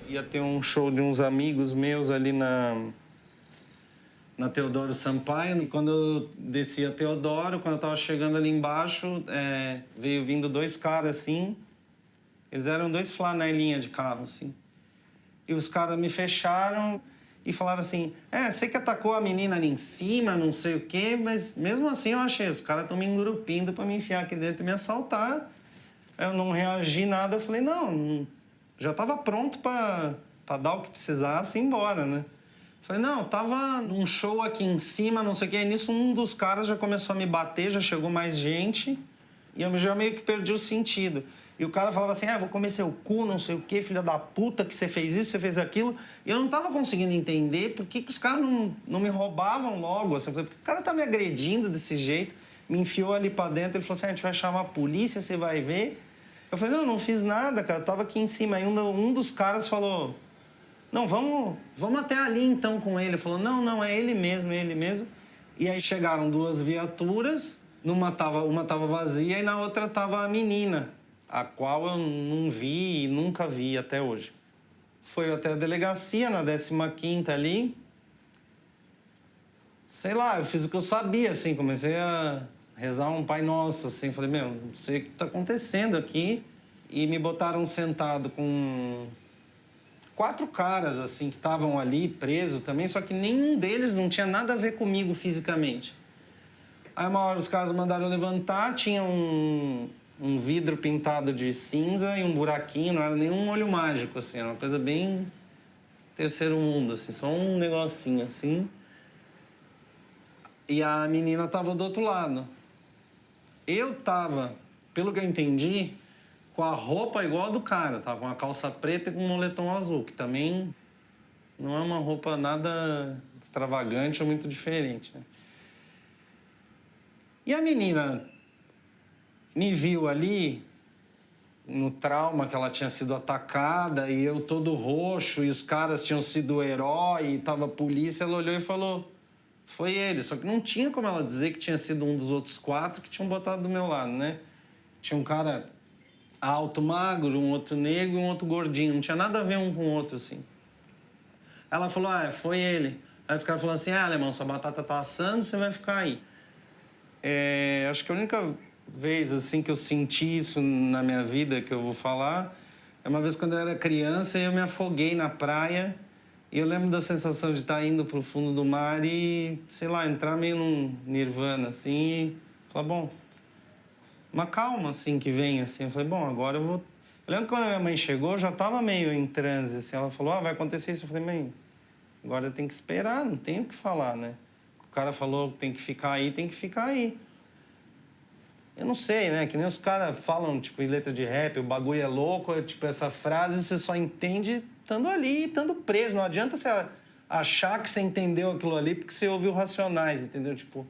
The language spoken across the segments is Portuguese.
Ia ter um show de uns amigos meus ali na Teodoro Sampaio. Quando eu desci a Teodoro, quando eu tava chegando ali embaixo, veio vindo dois caras assim. Eles eram dois flanelinha de carro, assim. E os caras me fecharam e falaram assim, você que atacou a menina ali em cima, não sei o quê, mas mesmo assim eu achei, os caras estão me engrupindo para me enfiar aqui dentro e me assaltar. Eu não reagi nada, eu falei, não, já estava pronto para dar o que precisasse e ir embora, né? Falei, não, tava num show aqui em cima, não sei o quê. E nisso um dos caras já começou a me bater, já chegou mais gente. E eu já meio que perdi o sentido. E o cara falava assim, vou comer seu cu, não sei o quê, filha da puta, que você fez isso, você fez aquilo. E eu não tava conseguindo entender por que os caras não me roubavam logo. Assim, eu falei, por que o cara tá me agredindo desse jeito? Me enfiou ali pra dentro, ele falou assim, a gente vai chamar a polícia, você vai ver. Eu falei, não fiz nada, cara, eu tava aqui em cima. Aí um dos caras falou, não, vamos até ali então com ele. Ele falou, não, é ele mesmo, é ele mesmo. E aí chegaram 2 viaturas, uma tava vazia e na outra tava a menina, a qual eu não vi e nunca vi até hoje. Foi até a delegacia, na 15ª ali. Sei lá, eu fiz o que eu sabia, assim, comecei a rezar um Pai Nosso, assim. Falei, não sei o que tá acontecendo aqui. E me botaram sentado com 4 caras, assim, que estavam ali presos também, só que nenhum deles não tinha nada a ver comigo fisicamente. Aí uma hora os caras mandaram levantar, tinha um vidro pintado de cinza e um buraquinho, não era nenhum olho mágico, assim, era uma coisa bem terceiro mundo, assim, só um negocinho, assim. E a menina tava do outro lado. Eu tava, pelo que eu entendi, com a roupa igual a do cara, tava com uma calça preta e com um moletom azul, que também não é uma roupa nada extravagante ou muito diferente, né? E a menina me viu ali, no trauma que ela tinha sido atacada, e eu todo roxo, e os caras tinham sido o herói, e tava a polícia, ela olhou e falou, foi ele. Só que não tinha como ela dizer que tinha sido um dos outros 4 que tinham botado do meu lado, né? Tinha um cara alto, magro, um outro negro e um outro gordinho. Não tinha nada a ver um com o outro, assim. Ela falou, foi ele. Aí os caras falaram assim, alemão, sua batata tá assando, você vai ficar aí. Acho que a única vez, assim, que eu senti isso na minha vida, que eu vou falar, é uma vez quando eu era criança e eu me afoguei na praia. E eu lembro da sensação de estar indo pro fundo do mar e, sei lá, entrar meio num nirvana, assim, e falar, bom, uma calma, assim, que vem, assim. Eu falei, bom, agora eu vou... Eu lembro que quando a minha mãe chegou, eu já tava meio em transe, assim. Ela falou, vai acontecer isso. Eu falei, mãe, agora tem que esperar, não tem o que falar, né? O cara falou que tem que ficar aí, tem que ficar aí. Eu não sei, né? Que nem os caras falam, tipo, em letra de rap, o bagulho é louco, tipo, essa frase você só entende estando ali, estando preso. Não adianta você achar que você entendeu aquilo ali porque você ouviu Racionais, entendeu? Tipo,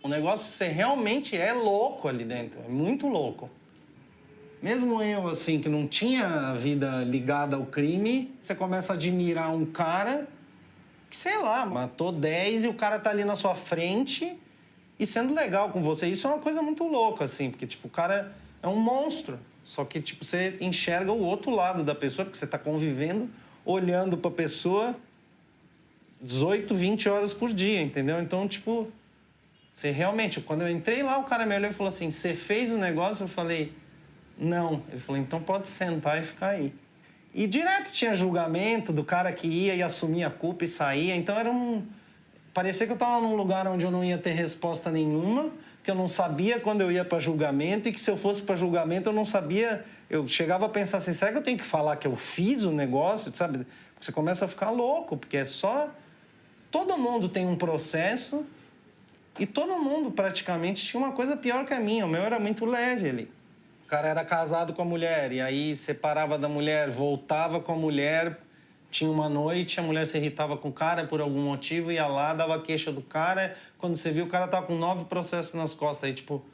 o negócio, você realmente é louco ali dentro, é muito louco. Mesmo eu, assim, que não tinha a vida ligada ao crime, você começa a admirar um cara que, sei lá, matou 10 e o cara tá ali na sua frente e sendo legal com você. Isso é uma coisa muito louca, assim, porque, tipo, o cara é um monstro. Só que, tipo, você enxerga o outro lado da pessoa, porque você tá convivendo, olhando pra pessoa 18, 20 horas por dia, entendeu? Então, tipo, você realmente... Quando eu entrei lá, o cara me olhou e falou assim, você fez o negócio? Eu falei, não. Ele falou, então pode sentar e ficar aí. E direto tinha julgamento do cara que ia e assumia a culpa e saía. Então era um... Parecia que eu tava num lugar onde eu não ia ter resposta nenhuma, que eu não sabia quando eu ia para julgamento e que se eu fosse para julgamento eu não sabia... Eu chegava a pensar assim, será que eu tenho que falar que eu fiz o negócio, sabe? Você começa a ficar louco, porque é só... Todo mundo tem um processo e todo mundo praticamente tinha uma coisa pior que a minha. O meu era muito leve ali. O cara era casado com a mulher e aí separava da mulher, voltava com a mulher, tinha uma noite, a mulher se irritava com o cara por algum motivo, ia lá, dava queixa do cara. Quando você viu, o cara tava com 9 processos nas costas. Aí, tipo,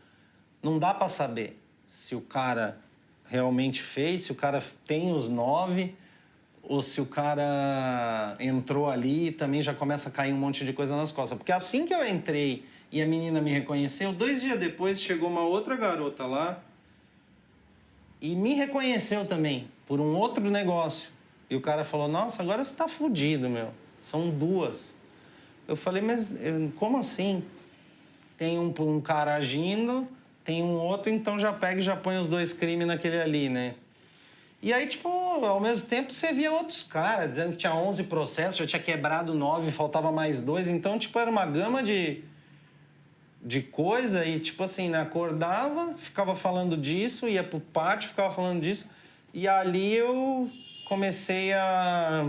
não dá pra saber se o cara realmente fez, se o cara tem os 9, ou se o cara entrou ali e também já começa a cair um monte de coisa nas costas. Porque assim que eu entrei e a menina me reconheceu, 2 dias depois chegou uma outra garota lá e me reconheceu também por um outro negócio. E o cara falou, nossa, agora você tá fudido, meu. São 2. Eu falei, mas como assim? Tem um cara agindo, tem um outro, então já pega e já põe os 2 crimes naquele ali, né? E aí, tipo, ao mesmo tempo você via outros caras dizendo que tinha 11 processos, já tinha quebrado 9, faltava mais 2. Então, tipo, era uma gama de coisa e, tipo assim, né? Acordava, ficava falando disso, ia pro pátio, ficava falando disso. E ali eu comecei a...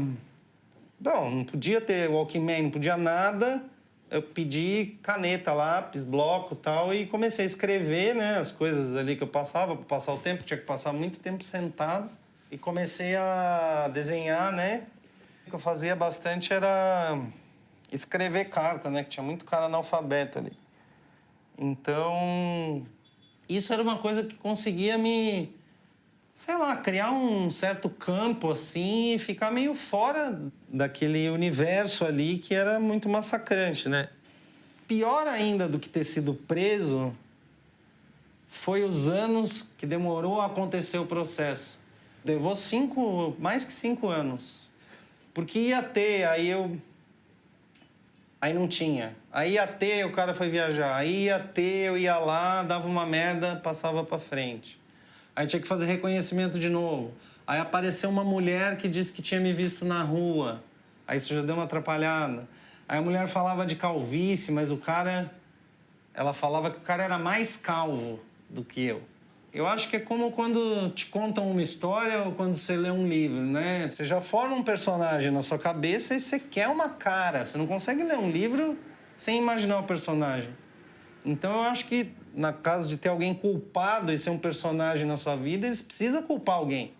Bom, não podia ter Walkman, não podia nada. Eu pedi caneta, lápis, bloco e tal, e comecei a escrever, né? As coisas ali que eu passava, para passar o tempo, tinha que passar muito tempo sentado. E comecei a desenhar, né? O que eu fazia bastante era escrever carta, né? Que tinha muito cara analfabeto ali. Então, isso era uma coisa que conseguia me, sei lá, criar um certo campo assim e ficar meio fora daquele universo ali que era muito massacrante, né? Pior ainda do que ter sido preso foi os anos que demorou a acontecer o processo. Levou mais que 5 anos. Porque ia ter, aí não tinha. Aí ia ter, o cara foi viajar. Aí ia ter, eu ia lá, dava uma merda, passava pra frente. Aí tinha que fazer reconhecimento de novo. Aí apareceu uma mulher que disse que tinha me visto na rua. Aí isso já deu uma atrapalhada. Aí a mulher falava de calvície, mas ela falava que o cara era mais calvo do que eu. Eu acho que é como quando te contam uma história ou quando você lê um livro, né? Você já forma um personagem na sua cabeça e você quer uma cara. Você não consegue ler um livro sem imaginar o personagem. Então eu acho que, na caso de ter alguém culpado e ser um personagem na sua vida, eles precisam culpar alguém.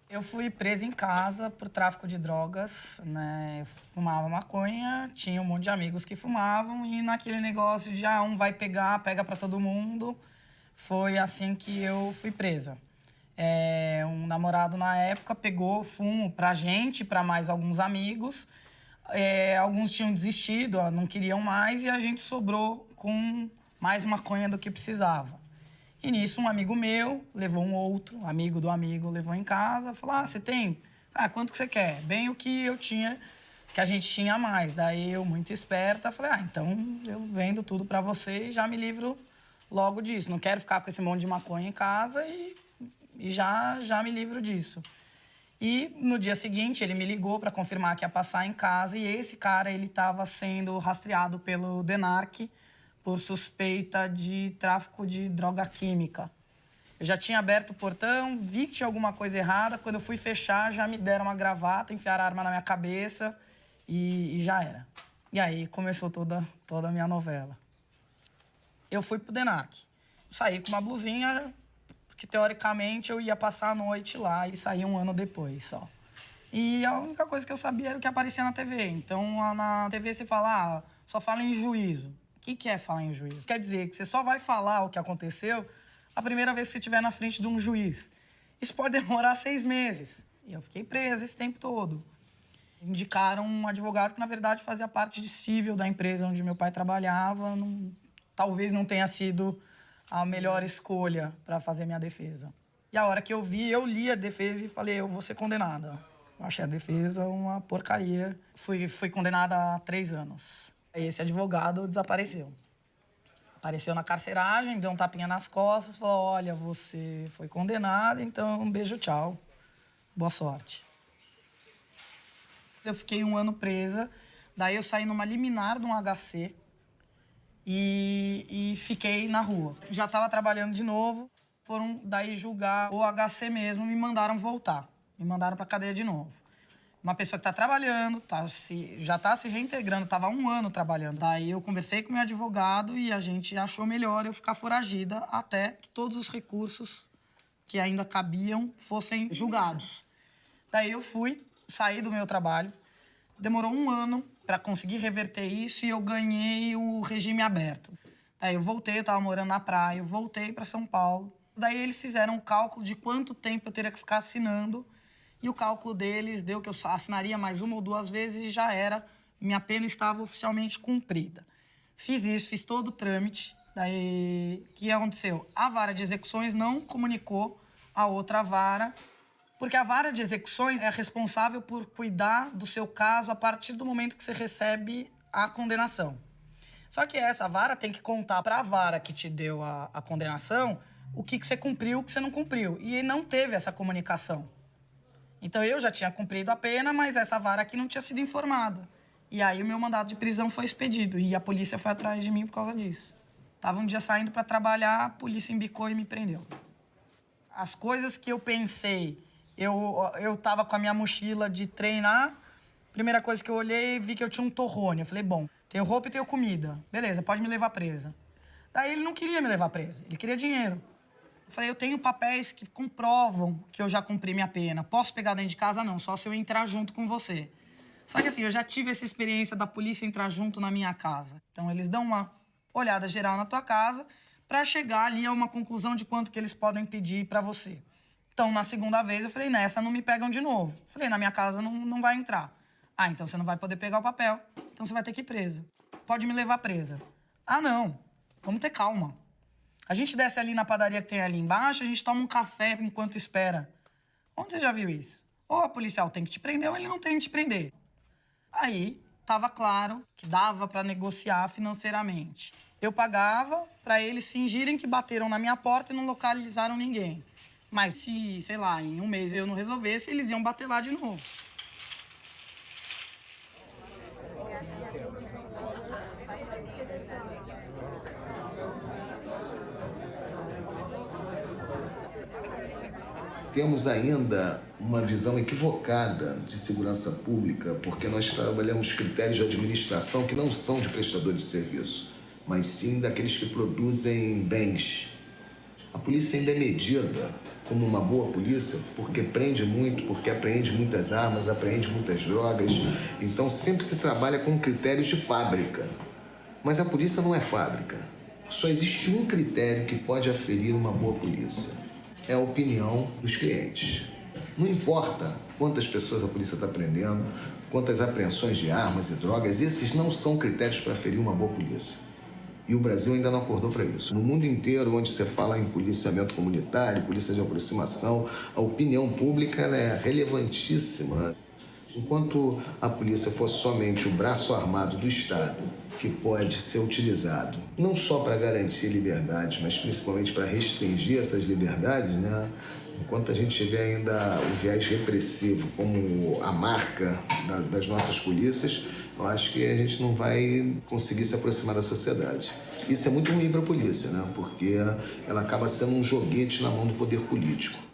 Eu fui presa em casa por tráfico de drogas, né? Eu fumava maconha, tinha um monte de amigos que fumavam e naquele negócio de um vai pegar, pega pra todo mundo, foi assim que eu fui presa. Um namorado na época pegou fumo pra gente, pra mais alguns amigos. Alguns tinham desistido, não queriam mais e a gente sobrou com mais maconha do que precisava. E nisso, um amigo meu levou um outro, amigo do amigo, levou em casa, falou, você tem? Quanto que você quer? Bem o que eu tinha, que a gente tinha a mais. Daí eu, muito esperta, falei, então eu vendo tudo pra você e já me livro logo disso. Não quero ficar com esse monte de maconha em casa e já me livro disso. E no dia seguinte, ele me ligou para confirmar que ia passar em casa e esse cara, ele estava sendo rastreado pelo DENARC por suspeita de tráfico de droga química. Eu já tinha aberto o portão, vi que tinha alguma coisa errada. Quando eu fui fechar, já me deram uma gravata, enfiaram a arma na minha cabeça e já era. E aí começou toda a minha novela. Eu fui pro DENARC. Saí com uma blusinha, porque teoricamente eu ia passar a noite lá e saí um ano depois só. E a única coisa que eu sabia era o que aparecia na TV. Então, na TV você fala, só fala em juízo. O que é falar em juízo? Quer dizer que você só vai falar o que aconteceu a primeira vez que você estiver na frente de um juiz. Isso pode demorar 6 meses. E eu fiquei presa esse tempo todo. Indicaram um advogado que, na verdade, fazia parte de cível da empresa onde meu pai trabalhava. Talvez não tenha sido a melhor escolha para fazer minha defesa. E a hora que eu vi, eu li a defesa e falei, eu vou ser condenada. Eu achei a defesa uma porcaria. Fui condenada a 3 anos. Esse advogado desapareceu. Apareceu na carceragem, deu um tapinha nas costas, falou, olha, você foi condenado, então um beijo, tchau. Boa sorte. Eu fiquei 1 ano presa, daí eu saí numa liminar de um HC e fiquei na rua. Já estava trabalhando de novo, foram daí julgar o HC mesmo, me mandaram voltar. Me mandaram para cadeia de novo. Uma pessoa que está trabalhando, já está se reintegrando, estava 1 ano trabalhando. Daí eu conversei com meu advogado e a gente achou melhor eu ficar foragida até que todos os recursos que ainda cabiam fossem julgados. Daí eu saí do meu trabalho, demorou 1 ano para conseguir reverter isso e eu ganhei o regime aberto. Daí eu voltei, eu estava morando na praia, eu voltei para São Paulo. Daí eles fizeram o cálculo de quanto tempo eu teria que ficar assinando e o cálculo deles deu que eu assinaria mais 1 ou 2 vezes e já era, minha pena estava oficialmente cumprida. Fiz isso, fiz todo o trâmite. Daí, o que aconteceu? A vara de execuções não comunicou a outra vara, porque a vara de execuções é responsável por cuidar do seu caso a partir do momento que você recebe a condenação. Só que essa vara tem que contar para a vara que te deu a condenação o que você cumpriu, o que você não cumpriu. E não teve essa comunicação. Então, eu já tinha cumprido a pena, mas essa vara aqui não tinha sido informada. E aí, o meu mandado de prisão foi expedido. E a polícia foi atrás de mim por causa disso. Tava um dia saindo para trabalhar, a polícia embicou e me prendeu. As coisas que eu pensei, eu tava com a minha mochila de treinar, primeira coisa que eu olhei, vi que eu tinha um torrone. Eu falei, bom, tenho roupa e tenho comida. Beleza, pode me levar presa. Daí ele não queria me levar presa, ele queria dinheiro. Eu falei, eu tenho papéis que comprovam que eu já cumpri minha pena. Posso pegar dentro de casa? Não, só se eu entrar junto com você. Só que assim, eu já tive essa experiência da polícia entrar junto na minha casa. Então, eles dão uma olhada geral na tua casa para chegar ali a uma conclusão de quanto que eles podem pedir para você. Então, na segunda vez, eu falei, nessa não me pegam de novo. Falei, na minha casa não vai entrar. Ah, então você não vai poder pegar o papel. Então você vai ter que ir presa. Pode me levar presa. Ah, não. Vamos ter calma. A gente desce ali na padaria que tem ali embaixo, a gente toma um café enquanto espera. Onde você já viu isso? Ou a policial tem que te prender ou ele não tem que te prender. Aí, estava claro que dava para negociar financeiramente. Eu pagava para eles fingirem que bateram na minha porta e não localizaram ninguém. Mas se, sei lá, em 1 mês eu não resolvesse, eles iam bater lá de novo. Temos ainda uma visão equivocada de segurança pública, porque nós trabalhamos critérios de administração que não são de prestador de serviço, mas sim daqueles que produzem bens. A polícia ainda é medida como uma boa polícia porque prende muito, porque apreende muitas armas, apreende muitas drogas. Então sempre se trabalha com critérios de fábrica. Mas a polícia não é fábrica. Só existe um critério que pode aferir uma boa polícia. É a opinião dos clientes. Não importa quantas pessoas a polícia está prendendo, quantas apreensões de armas e drogas, esses não são critérios para aferir uma boa polícia. E o Brasil ainda não acordou para isso. No mundo inteiro, onde você fala em policiamento comunitário, polícia de aproximação, a opinião pública ela é relevantíssima. Enquanto a polícia for somente o braço armado do Estado, que pode ser utilizado não só para garantir liberdades, mas principalmente para restringir essas liberdades, né? Enquanto a gente tiver ainda o viés repressivo como a marca das nossas polícias, eu acho que a gente não vai conseguir se aproximar da sociedade. Isso é muito ruim para a polícia, né? Porque ela acaba sendo um joguete na mão do poder político.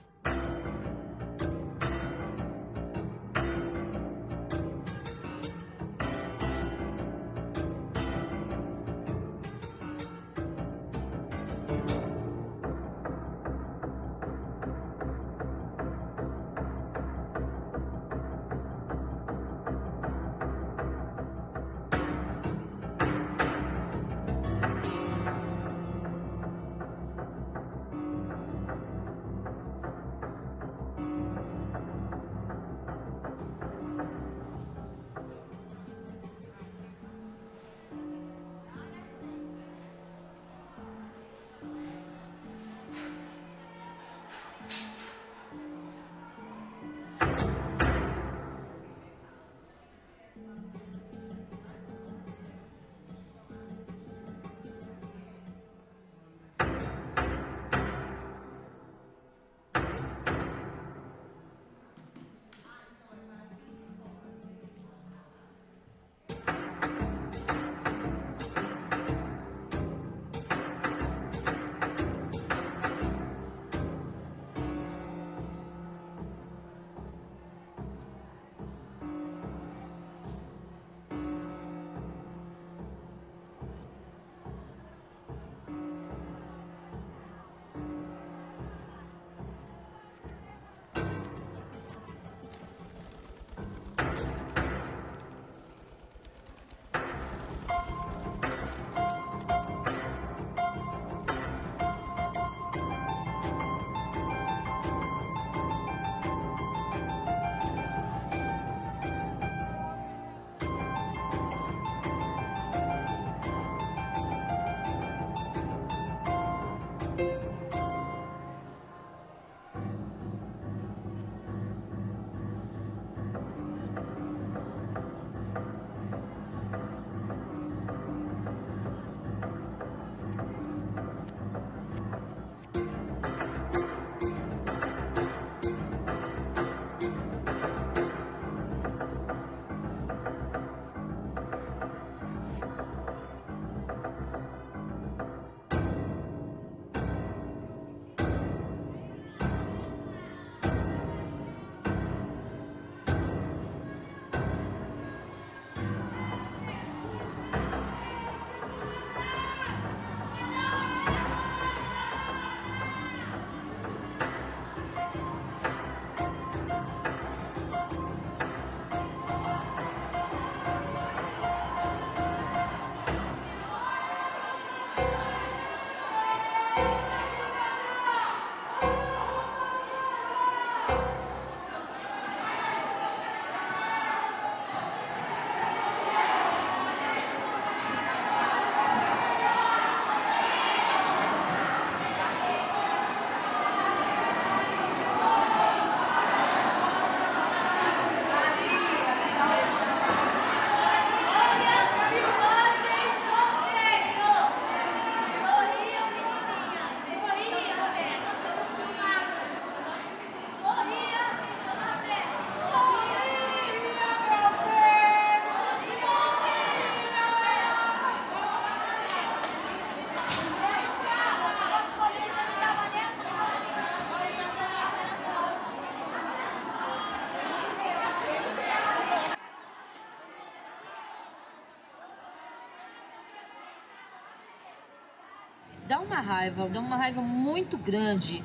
dá uma raiva muito grande.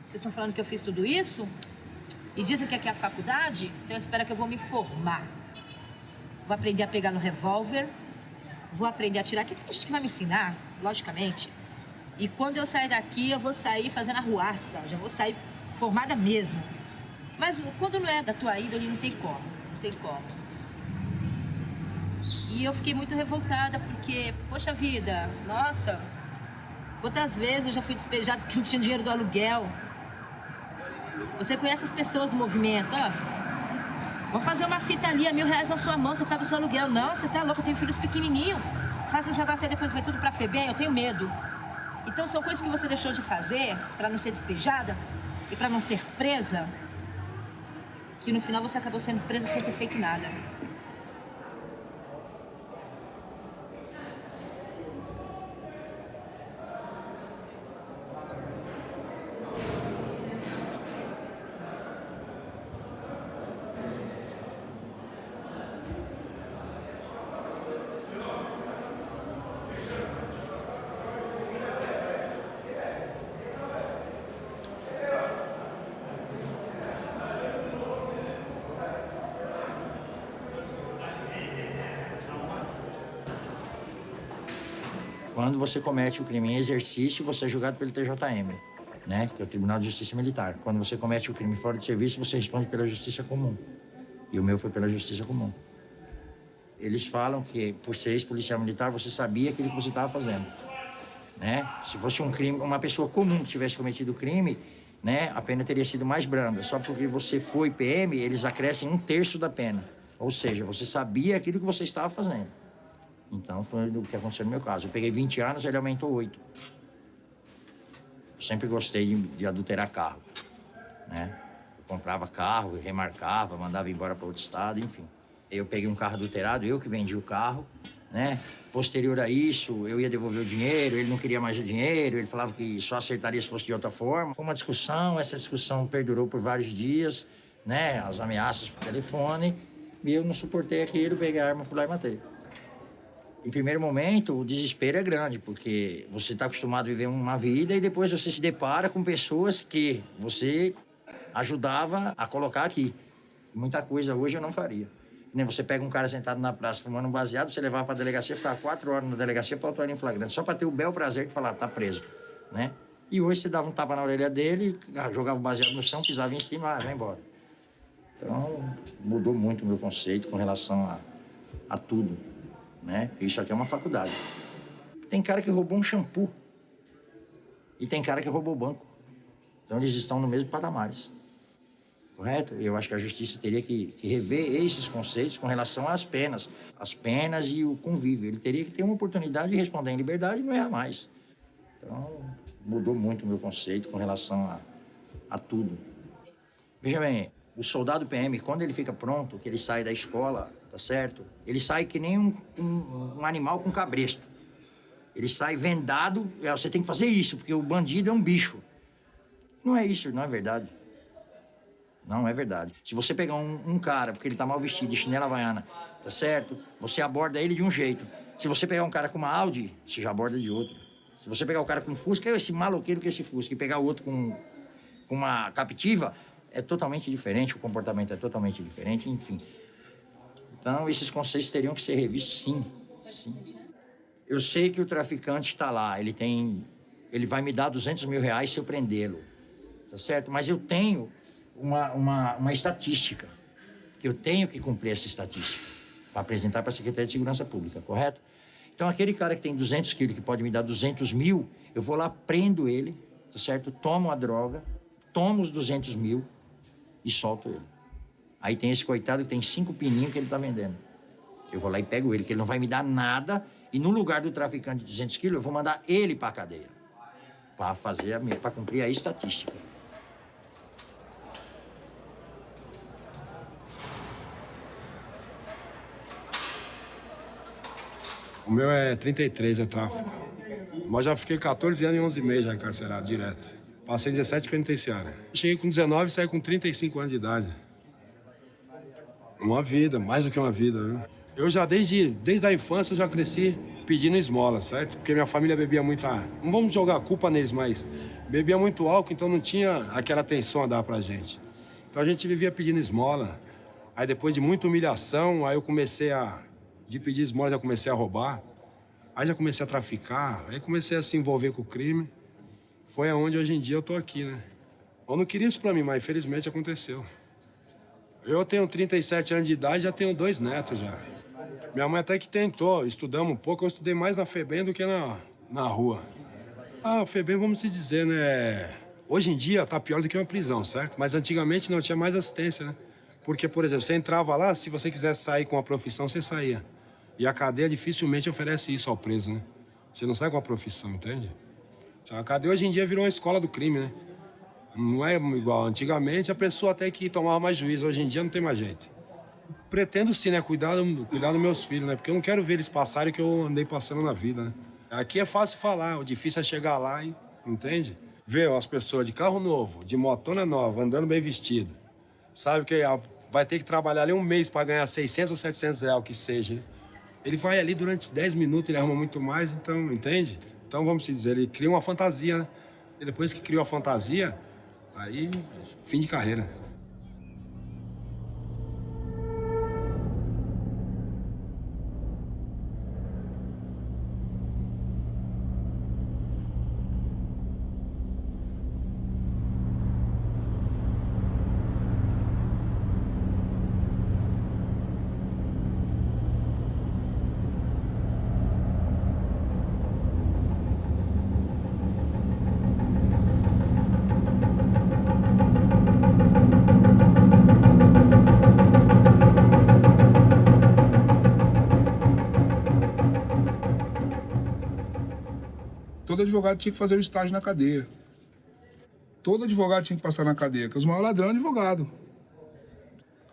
Vocês estão falando que eu fiz tudo isso? E dizem que aqui é a faculdade? Então espera que eu vou me formar. Vou aprender a pegar no revólver, vou aprender a atirar. Aqui tem gente que vai me ensinar, logicamente. E quando eu sair daqui, eu vou sair fazendo arruaça, já vou sair formada mesmo. Mas quando não é da tua índole, não tem como, não tem como. E eu fiquei muito revoltada porque, poxa vida, nossa, quantas vezes eu já fui despejada porque não tinha dinheiro do aluguel. Você conhece as pessoas do movimento, ó. Vamos fazer uma fita ali, R$1.000 na sua mão, você paga o seu aluguel. Não, você tá louco, eu tenho filhos pequenininhos. Faça esse negócio aí, depois vai tudo pra FEBEM, eu tenho medo. Então são coisas que você deixou de fazer pra não ser despejada e pra não ser presa, que no final você acabou sendo presa sem ter feito nada. Quando você comete o crime em exercício, você é julgado pelo TJM, né? Que é o Tribunal de Justiça Militar. Quando você comete o crime fora de serviço, você responde pela Justiça Comum. E o meu foi pela Justiça Comum. Eles falam que, por ser ex-policial militar, você sabia aquilo que você estava fazendo, né? Se fosse um crime, uma pessoa comum que tivesse cometido o crime, né? A pena teria sido mais branda. Só porque você foi PM, eles acrescem 1/3 da pena. Ou seja, você sabia aquilo que você estava fazendo. Então, foi o que aconteceu no meu caso. Eu peguei 20 anos, ele aumentou 8. Eu sempre gostei de adulterar carro, né? Eu comprava carro, remarcava, mandava embora para outro estado, enfim. Eu peguei um carro adulterado, eu que vendi o carro, né? Posterior a isso, eu ia devolver o dinheiro, ele não queria mais o dinheiro, ele falava que só acertaria se fosse de outra forma. Foi uma discussão, essa discussão perdurou por vários dias, né? As ameaças por telefone, e eu não suportei aquilo, peguei a arma, fui lá e matei. Em primeiro momento, o desespero é grande, porque você está acostumado a viver uma vida e depois você se depara com pessoas que você ajudava a colocar aqui. Muita coisa hoje eu não faria. Nem você pega um cara sentado na praça fumando um baseado, você levar para a delegacia, ficar 4 horas na delegacia para autuar em flagrante, só para ter o bel prazer de falar, tá preso, né? E hoje você dava um tapa na orelha dele, jogava o baseado no chão, pisava em cima, vai embora. Então, mudou muito o meu conceito com relação a tudo. Né? Isso aqui é uma faculdade. Tem cara que roubou um shampoo e tem cara que roubou o banco. Então eles estão no mesmo patamares. Correto? Eu acho que a justiça teria que rever esses conceitos com relação às penas. As penas e o convívio. Ele teria que ter uma oportunidade de responder em liberdade e não errar mais. Então mudou muito o meu conceito com relação a tudo. Veja bem, o soldado PM, quando ele fica pronto, que ele sai da escola, tá certo? Ele sai que nem um animal com cabresto. Ele sai vendado, você tem que fazer isso, porque o bandido é um bicho. Não é isso, não é verdade. Não é verdade. Se você pegar um cara, porque ele tá mal vestido, de chinela havaiana, tá certo? Você aborda ele de um jeito. Se você pegar um cara com uma Audi, você já aborda de outro. Se você pegar o cara com um Fusca, é esse maloqueiro que esse Fusca. E pegar o outro com uma Captiva, é totalmente diferente, o comportamento é totalmente diferente, enfim. Então, esses conceitos teriam que ser revistos, sim, sim. Eu sei que o traficante está lá, ele vai me dar R$200.000 se eu prendê-lo, tá certo? Mas eu tenho uma estatística, que eu tenho que cumprir essa estatística, para apresentar para a Secretaria de Segurança Pública, correto? Então, aquele cara que tem 200 quilos, que pode me dar 200.000, eu vou lá, prendo ele, tá certo? Tomo a droga, tomo os 200.000 e solto ele. Aí tem esse coitado que tem 5 pininhos que ele tá vendendo. Eu vou lá e pego ele, que ele não vai me dar nada. E no lugar do traficante de 200 quilos, eu vou mandar ele pra cadeia. Pra cumprir a estatística. O meu é 33, é tráfico. Mas já fiquei 14 anos e 11 meses já encarcerado, direto. Passei 17 penitenciárias. Cheguei com 19 e saí com 35 anos de idade. Uma vida, mais do que uma vida, viu? Eu já, desde a infância, eu já cresci pedindo esmola, certo? Porque minha família bebia muito, não vamos jogar a culpa neles, mas bebia muito álcool, então não tinha aquela atenção a dar pra gente. Então a gente vivia pedindo esmola. Aí depois de muita humilhação, aí eu de pedir esmola, já comecei a roubar. Aí já comecei a traficar, aí comecei a se envolver com o crime. Foi aonde hoje em dia eu tô aqui, né? Eu não queria isso pra mim, mas infelizmente aconteceu. Eu tenho 37 anos de idade, já tenho 2 netos já. Minha mãe até que tentou, estudamos um pouco, eu estudei mais na FEBEM do que na rua. A FEBEM, vamos se dizer, né? Hoje em dia tá pior do que uma prisão, certo? Mas antigamente não tinha mais assistência, né? Porque, por exemplo, você entrava lá, se você quisesse sair com a profissão, você saía. E a cadeia dificilmente oferece isso ao preso, né? Você não sai com a profissão, entende? A cadeia hoje em dia virou uma escola do crime, né? Não é igual. Antigamente a pessoa até que tomava mais juízo, hoje em dia não tem mais jeito. Pretendo sim, né? Cuidar dos meus filhos, né? Porque eu não quero ver eles passarem o que eu andei passando na vida, né? Aqui é fácil falar, o difícil é chegar lá, e, entende? Ver as pessoas de carro novo, de motona nova, andando bem vestido. Sabe que vai ter que trabalhar ali um mês para ganhar 600 ou 700 reais, o que seja. Né? Ele vai ali durante 10 minutos, ele arruma muito mais, então, entende? Então, vamos dizer, ele cria uma fantasia, né? E depois que criou a fantasia, aí, fim de carreira. Todo advogado tinha que fazer o estágio na cadeia. Todo advogado tinha que passar na cadeia, porque os maiores ladrões é advogado.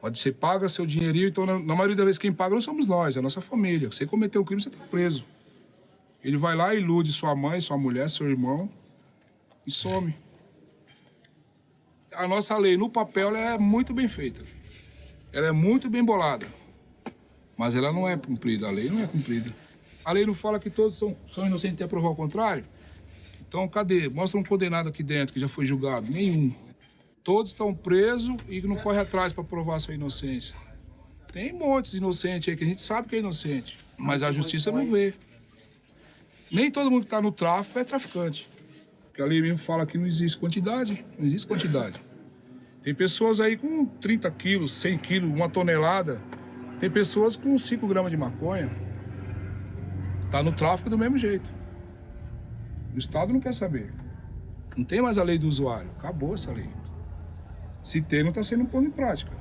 Você paga seu dinheirinho, então na maioria das vezes quem paga não somos nós, é a nossa família. Você cometeu um crime, você está preso. Ele vai lá, ilude sua mãe, sua mulher, seu irmão e some. A nossa lei, no papel, ela é muito bem feita. Ela é muito bem bolada. Mas ela não é cumprida, a lei não é cumprida. A lei não fala que todos são inocentes até provar o contrário? Então, cadê? Mostra um condenado aqui dentro que já foi julgado. Nenhum. Todos estão presos e não correm atrás para provar sua inocência. Tem montes de inocentes aí que a gente sabe que é inocente, mas a justiça não vê. Nem todo mundo que está no tráfico é traficante. Porque a lei mesmo fala que não existe quantidade. Não existe quantidade. Tem pessoas aí com 30 quilos, 100 quilos, 1 tonelada. Tem pessoas com 5 gramas de maconha. Tá no tráfico do mesmo jeito. O Estado não quer saber. Não tem mais a lei do usuário. Acabou essa lei. Se tem, não está sendo posto em prática.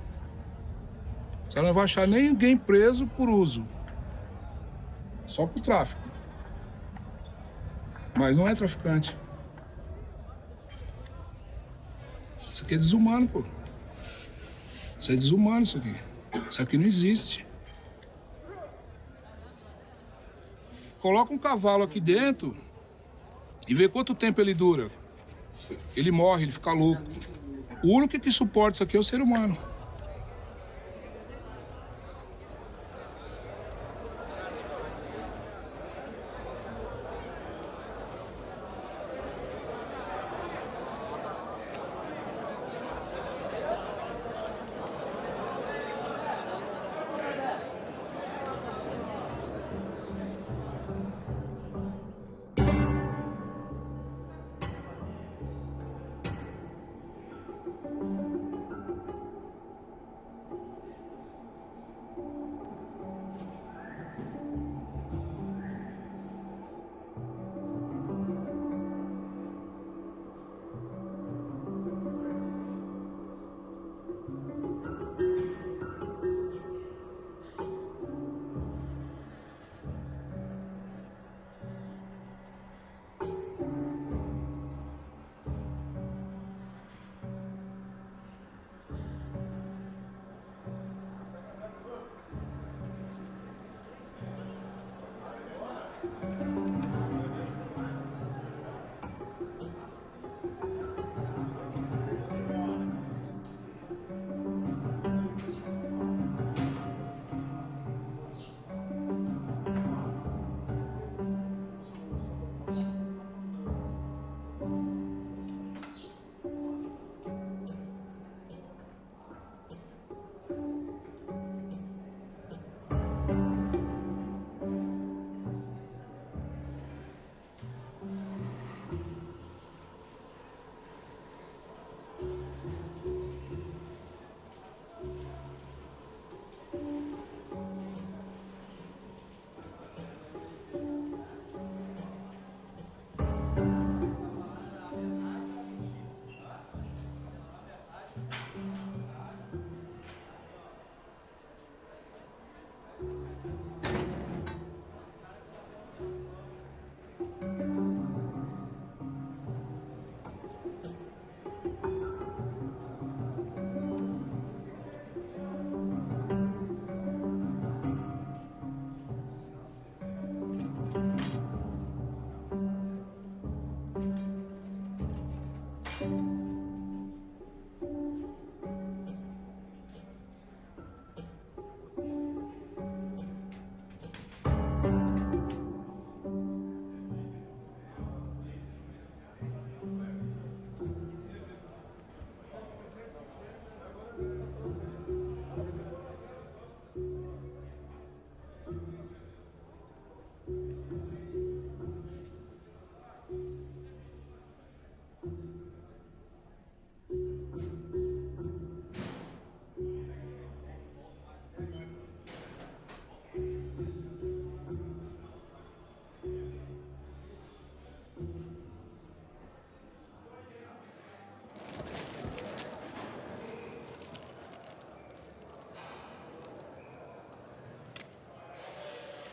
Você não vai achar ninguém preso por uso. Só por tráfico. Mas não é traficante. Isso aqui é desumano, pô. Isso é desumano, isso aqui. Isso aqui não existe. Coloca um cavalo aqui dentro e vê quanto tempo ele dura. Ele morre, ele fica louco. O único que suporta isso aqui é o ser humano.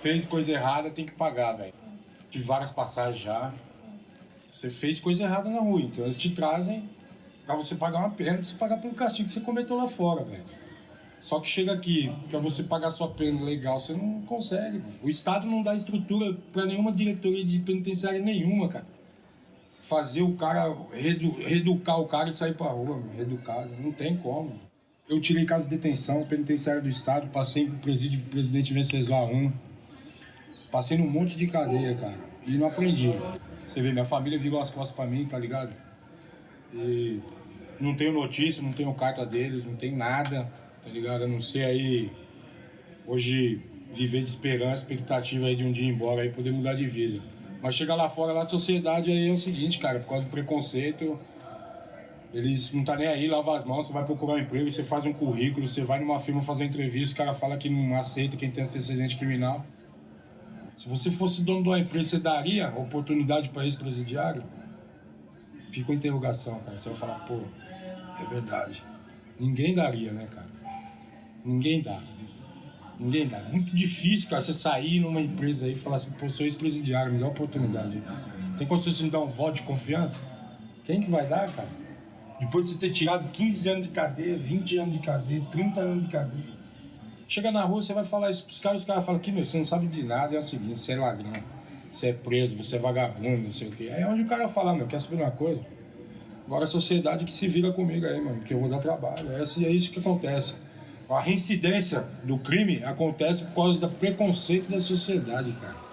Fez coisa errada, tem que pagar, velho. Tive várias passagens já. Você fez coisa errada na rua, então eles te trazem pra você pagar uma pena, pra você pagar pelo castigo que você cometeu lá fora, velho. Só que chega aqui, pra você pagar sua pena legal, você não consegue, mano. O Estado não dá estrutura pra nenhuma diretoria de penitenciária nenhuma, cara. Fazer o cara, reeducar o cara e sair pra rua, mano. Reeducar, não tem como. Eu tirei casa de detenção, penitenciária do Estado, passei pro presídio do presidente Venceslau I. Passei num monte de cadeia, cara, e não aprendi. Você vê, minha família virou as costas pra mim, tá ligado? E não tenho notícia, não tenho carta deles, não tenho nada, tá ligado? Eu não sei aí, hoje, viver de esperança, expectativa aí de um dia ir embora, aí poder mudar de vida. Mas chegar lá fora, lá a sociedade aí é o seguinte, cara, por causa do preconceito, eles não tá nem aí, lava as mãos, você vai procurar um emprego, você faz um currículo, você vai numa firma fazer entrevista, o cara fala que não aceita quem tem antecedente criminal. Se você fosse dono de uma empresa, você daria oportunidade para ex-presidiário? Fica uma interrogação, cara. Você vai falar, pô, é verdade. Ninguém daria, né, cara? Ninguém dá. Ninguém dá. Muito difícil, cara, você sair numa empresa aí e falar assim, pô, sou ex-presidiário, me dá oportunidade. Tem condições de me dar um voto de confiança? Quem que vai dar, cara? Depois de você ter tirado 15 anos de cadeia, 20 anos de cadeia, 30 anos de cadeia. Chega na rua, você vai falar isso pros caras, os caras falam que, meu, você não sabe de nada, é o seguinte, você é ladrão, você é preso, você é vagabundo, não sei o quê. Aí é onde o cara fala, meu, quer saber uma coisa? Agora a sociedade que se vira comigo aí, mano, porque eu vou dar trabalho. É isso que acontece. A reincidência do crime acontece por causa do preconceito da sociedade, cara.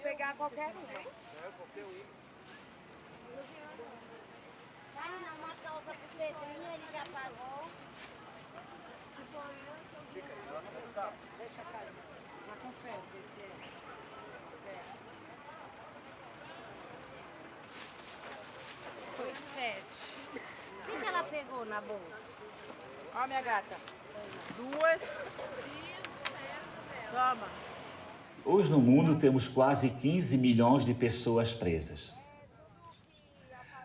pegar qualquer uma. Vai na moto, outra pro Pedrinho, ele já pagou. Deixa cair. Lá com fé. Foi 7. O que ela pegou na bolsa? Ó, minha gata. 2. Toma. Hoje no mundo temos quase 15 milhões de pessoas presas.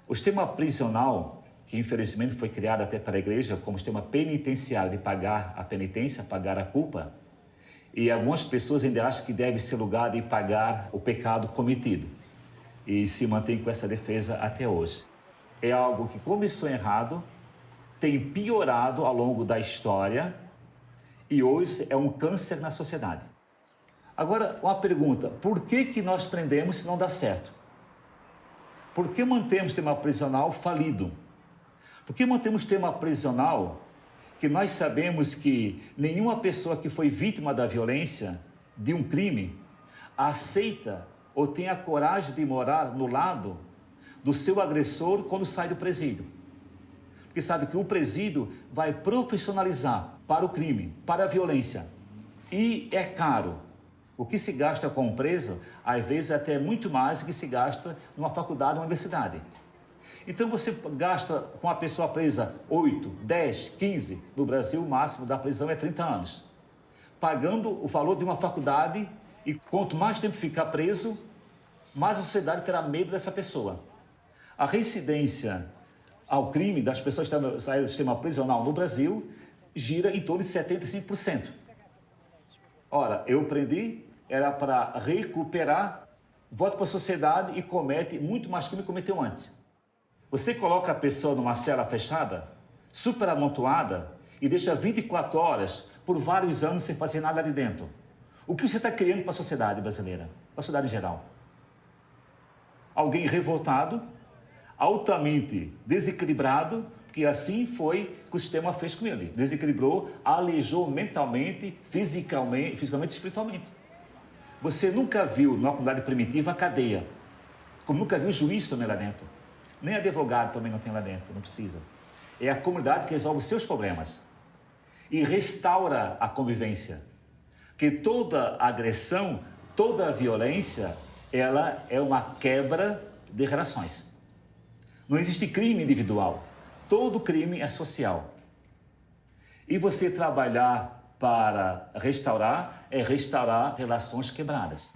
O sistema prisional, que infelizmente foi criado até para a igreja como sistema penitenciário de pagar a penitência, pagar a culpa, e algumas pessoas ainda acham que deve ser lugar de pagar o pecado cometido e se mantém com essa defesa até hoje. É algo que começou errado, tem piorado ao longo da história e hoje é um câncer na sociedade. Agora, uma pergunta, por que nós prendemos se não dá certo? Por que mantemos o sistema prisional falido? Por que mantemos o sistema prisional que nós sabemos que nenhuma pessoa que foi vítima da violência, de um crime, aceita ou tem a coragem de morar no lado do seu agressor quando sai do presídio? Porque sabe que o presídio vai profissionalizar para o crime, para a violência. E é caro. O que se gasta com um preso, às vezes até muito mais do que se gasta numa faculdade ou universidade. Então você gasta com a pessoa presa 8, 10, 15, no Brasil o máximo da prisão é 30 anos. Pagando o valor de uma faculdade e quanto mais tempo ficar preso, mais a sociedade terá medo dessa pessoa. A reincidência ao crime das pessoas que estão saídas do sistema prisional no Brasil gira em torno de 75%. Ora, eu prendi, era para recuperar, volta para a sociedade e comete muito mais crime que cometeu antes. Você coloca a pessoa numa cela fechada, super amontoada, e deixa 24 horas por vários anos sem fazer nada ali dentro. O que você está criando para a sociedade brasileira, para a sociedade em geral? Alguém revoltado, altamente desequilibrado, porque assim foi que o sistema fez com ele. Desequilibrou, aleijou mentalmente, fisicamente e espiritualmente. Você nunca viu, numa comunidade primitiva, a cadeia. Como nunca viu o juiz também lá dentro. Nem advogado também não tem lá dentro, não precisa. É a comunidade que resolve os seus problemas. E restaura a convivência. Porque toda agressão, toda violência, ela é uma quebra de relações. Não existe crime individual. Todo crime é social. E você trabalhar para restaurar é restaurar relações quebradas.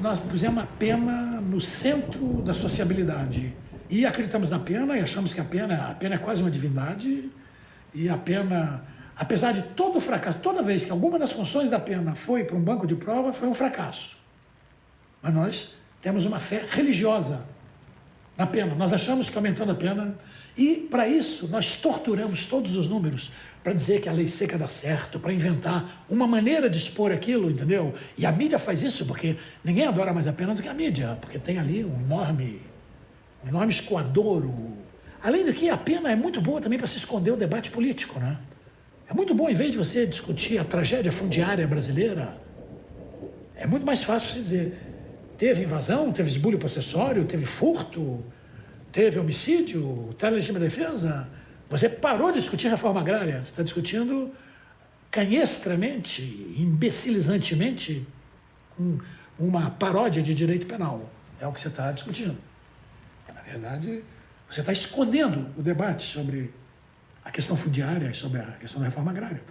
Nós pusemos a pena no centro da sociabilidade. E acreditamos na pena e achamos que a pena é quase uma divindade. E a pena, apesar de todo o fracasso, toda vez que alguma das funções da pena foi para um banco de prova, foi um fracasso. Mas nós temos uma fé religiosa na pena. Nós achamos que aumentando a pena... E, para isso, nós torturamos todos os números para dizer que a lei seca dá certo, para inventar uma maneira de expor aquilo, entendeu? E a mídia faz isso porque ninguém adora mais a pena do que a mídia, porque tem ali um enorme escoadouro. Além de que a pena é muito boa também para se esconder o debate político, né? É muito bom, em vez de você discutir a tragédia fundiária brasileira, é muito mais fácil você dizer, teve invasão, teve esbulho possessório, teve furto, teve homicídio, tá legítima defesa. Você parou de discutir reforma agrária, você está discutindo canhestramente, imbecilizantemente, uma paródia de direito penal. É o que você está discutindo. Na verdade, você está escondendo o debate sobre a questão fundiária e sobre a questão da reforma agrária.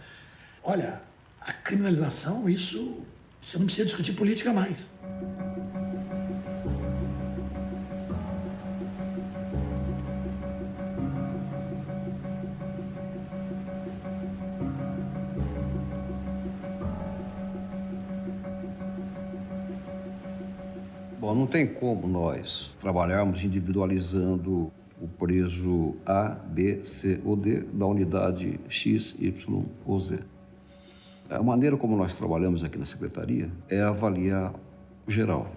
Olha, a criminalização, isso você não precisa discutir política mais. Bom, não tem como nós trabalharmos individualizando o preso A, B, C ou D da unidade X, Y ou Z. A maneira como nós trabalhamos aqui na Secretaria é avaliar o geral.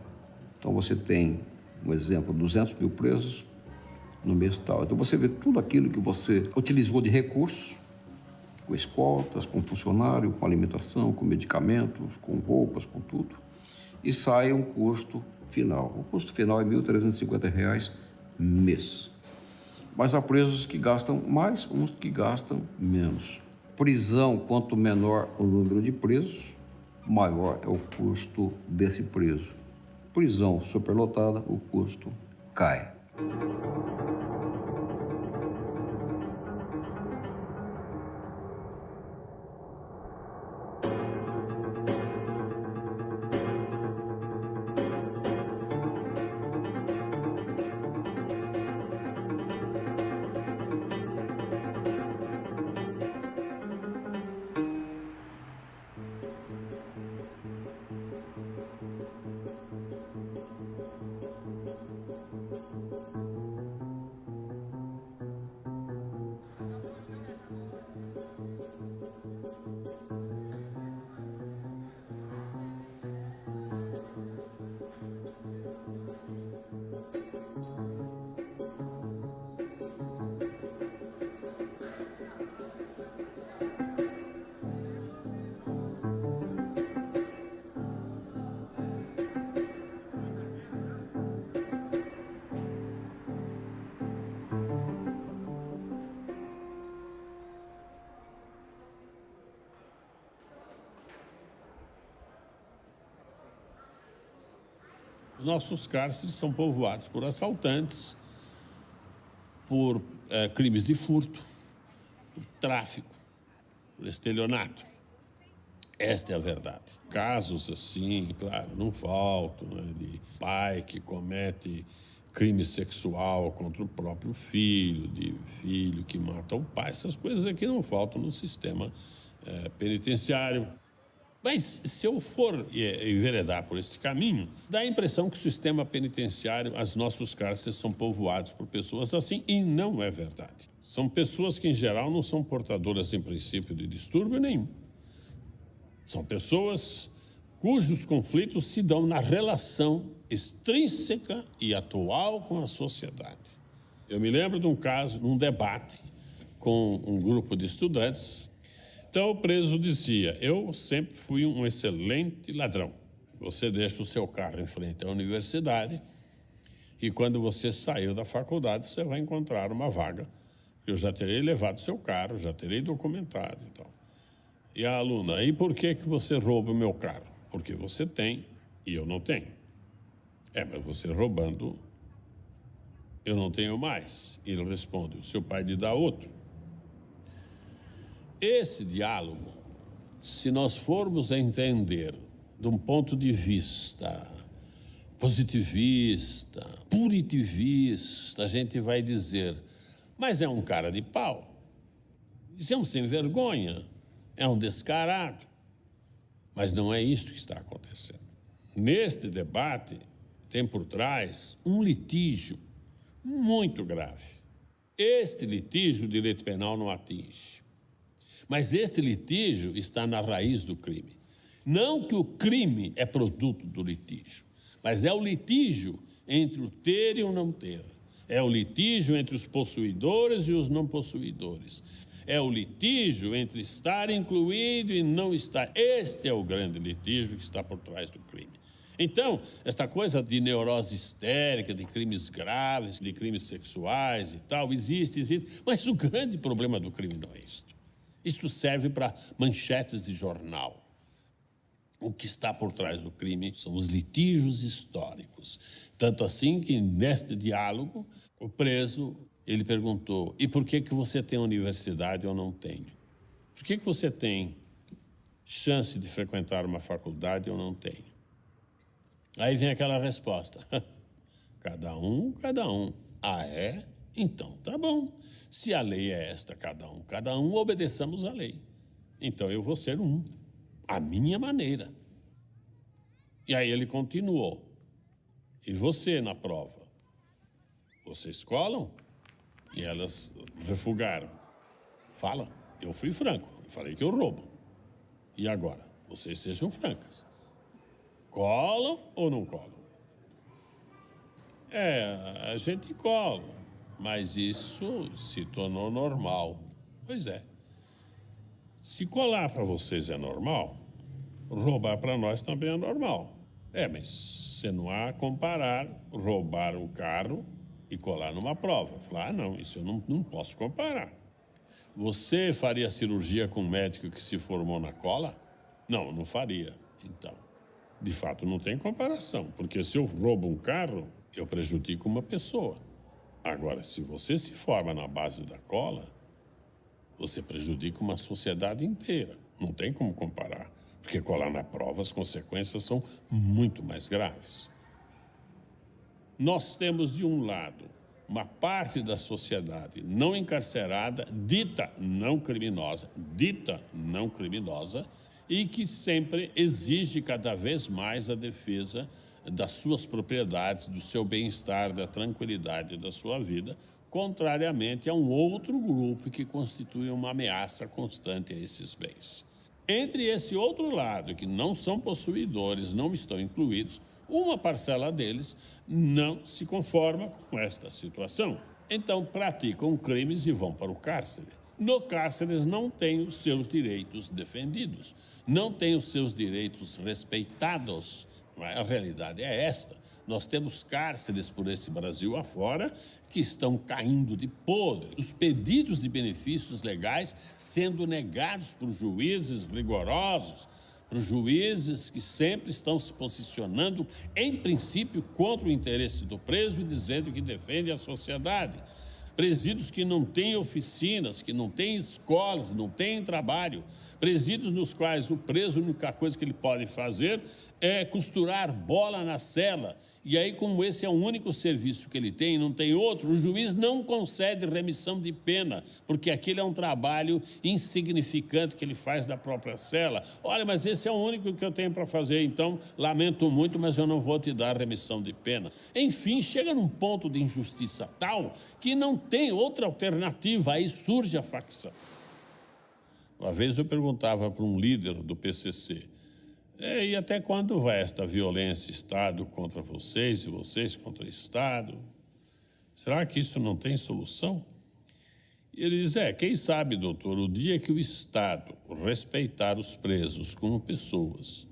Então, você tem, um exemplo, 200 mil presos no mês tal. Então, você vê tudo aquilo que você utilizou de recursos, com escoltas, com funcionário, com alimentação, com medicamentos, com roupas, com tudo. E sai um custo final. O custo final é R$ 1.350 mês. Mas há presos que gastam mais, uns que gastam menos. Prisão, quanto menor o número de presos, maior é o custo desse preso. Prisão superlotada, o custo cai. Os nossos cárceres são povoados por assaltantes, por crimes de furto, por tráfico, por estelionato. Esta é a verdade. Casos assim, claro, não faltam, né, de pai que comete crime sexual contra o próprio filho, de filho que mata o pai. Essas coisas aqui não faltam no sistema penitenciário. Mas se eu for enveredar por este caminho, dá a impressão que o sistema penitenciário, os nossos cárceres são povoados por pessoas assim, e não é verdade. São pessoas que, em geral, não são portadoras, em princípio, de distúrbio nenhum. São pessoas cujos conflitos se dão na relação extrínseca e atual com a sociedade. Eu me lembro de um caso, num debate com um grupo de estudantes. Então, o preso dizia: eu sempre fui um excelente ladrão. Você deixa o seu carro em frente à universidade e quando você saiu da faculdade, você vai encontrar uma vaga. Eu já terei levado seu carro, já terei documentado e tal. E a aluna: e por que você rouba o meu carro? Porque você tem e eu não tenho. Mas você roubando, eu não tenho mais. E ele responde: o seu pai lhe dá outro. Esse diálogo, se nós formos a entender de um ponto de vista positivista, punitivista, a gente vai dizer: mas é um cara de pau, isso é um sem vergonha, é um descarado. Mas não é isso que está acontecendo. Neste debate tem por trás um litígio muito grave. Este litígio o direito penal não atinge. Mas este litígio está na raiz do crime. Não que o crime é produto do litígio, mas é o litígio entre o ter e o não ter. É o litígio entre os possuidores e os não possuidores. É o litígio entre estar incluído e não estar. Este é o grande litígio que está por trás do crime. Então, esta coisa de neurose histérica, de crimes graves, de crimes sexuais e tal, existe, mas o grande problema do crime não é isto. Isto serve para manchetes de jornal. O que está por trás do crime são os litígios históricos. Tanto assim que, neste diálogo, o preso, ele perguntou: e por que você tem universidade e eu não tenho? Por que você tem chance de frequentar uma faculdade e eu não tenho? Aí vem aquela resposta: cada um. Ah, é? Então tá bom. Se a lei é esta, cada um, obedeçamos a lei. Então eu vou ser um, à minha maneira. E aí ele continuou: e você na prova? Vocês colam? E elas refugaram. Fala, eu fui franco, eu falei que eu roubo. E agora? Vocês sejam francas. Colam ou não colam? A gente cola, mas isso se tornou normal. Pois é. Se colar para vocês é normal, roubar para nós também é normal. Mas você não há a comparar roubar um carro e colar numa prova. Falar: não, isso eu não posso comparar. Você faria cirurgia com um médico que se formou na cola? Não faria. Então, de fato, não tem comparação, porque se eu roubo um carro, eu prejudico uma pessoa. Agora, se você se forma na base da cola, você prejudica uma sociedade inteira. Não tem como comparar, porque colar na prova, as consequências são muito mais graves. Nós temos, de um lado, uma parte da sociedade não encarcerada, dita não criminosa, e que sempre exige cada vez mais a defesa das suas propriedades, do seu bem-estar, da tranquilidade da sua vida, contrariamente a um outro grupo que constitui uma ameaça constante a esses bens. Entre esse outro lado, que não são possuidores, não estão incluídos, uma parcela deles não se conforma com esta situação. Então, praticam crimes e vão para o cárcere. No cárcere, eles não têm os seus direitos defendidos, não têm os seus direitos respeitados. A realidade é esta. Nós temos cárceres por esse Brasil afora que estão caindo de podre. Os pedidos de benefícios legais sendo negados por juízes rigorosos, para os juízes que sempre estão se posicionando, em princípio, contra o interesse do preso e dizendo que defendem a sociedade. Presídios que não têm oficinas, que não têm escolas, não têm trabalho. Presídios nos quais o preso, a única coisa que ele pode fazer é costurar bola na cela. E aí, como esse é o único serviço que ele tem, não tem outro, o juiz não concede remissão de pena, porque aquele é um trabalho insignificante que ele faz da própria cela. Olha, mas esse é o único que eu tenho para fazer, então lamento muito, mas eu não vou te dar remissão de pena. Enfim, chega num ponto de injustiça tal que não tem outra alternativa, aí surge a facção. Uma vez eu perguntava para um líder do PCC, e até quando vai esta violência Estado contra vocês e vocês contra o Estado? Será que isso não tem solução? E ele diz, quem sabe, doutor, o dia que o Estado respeitar os presos como pessoas,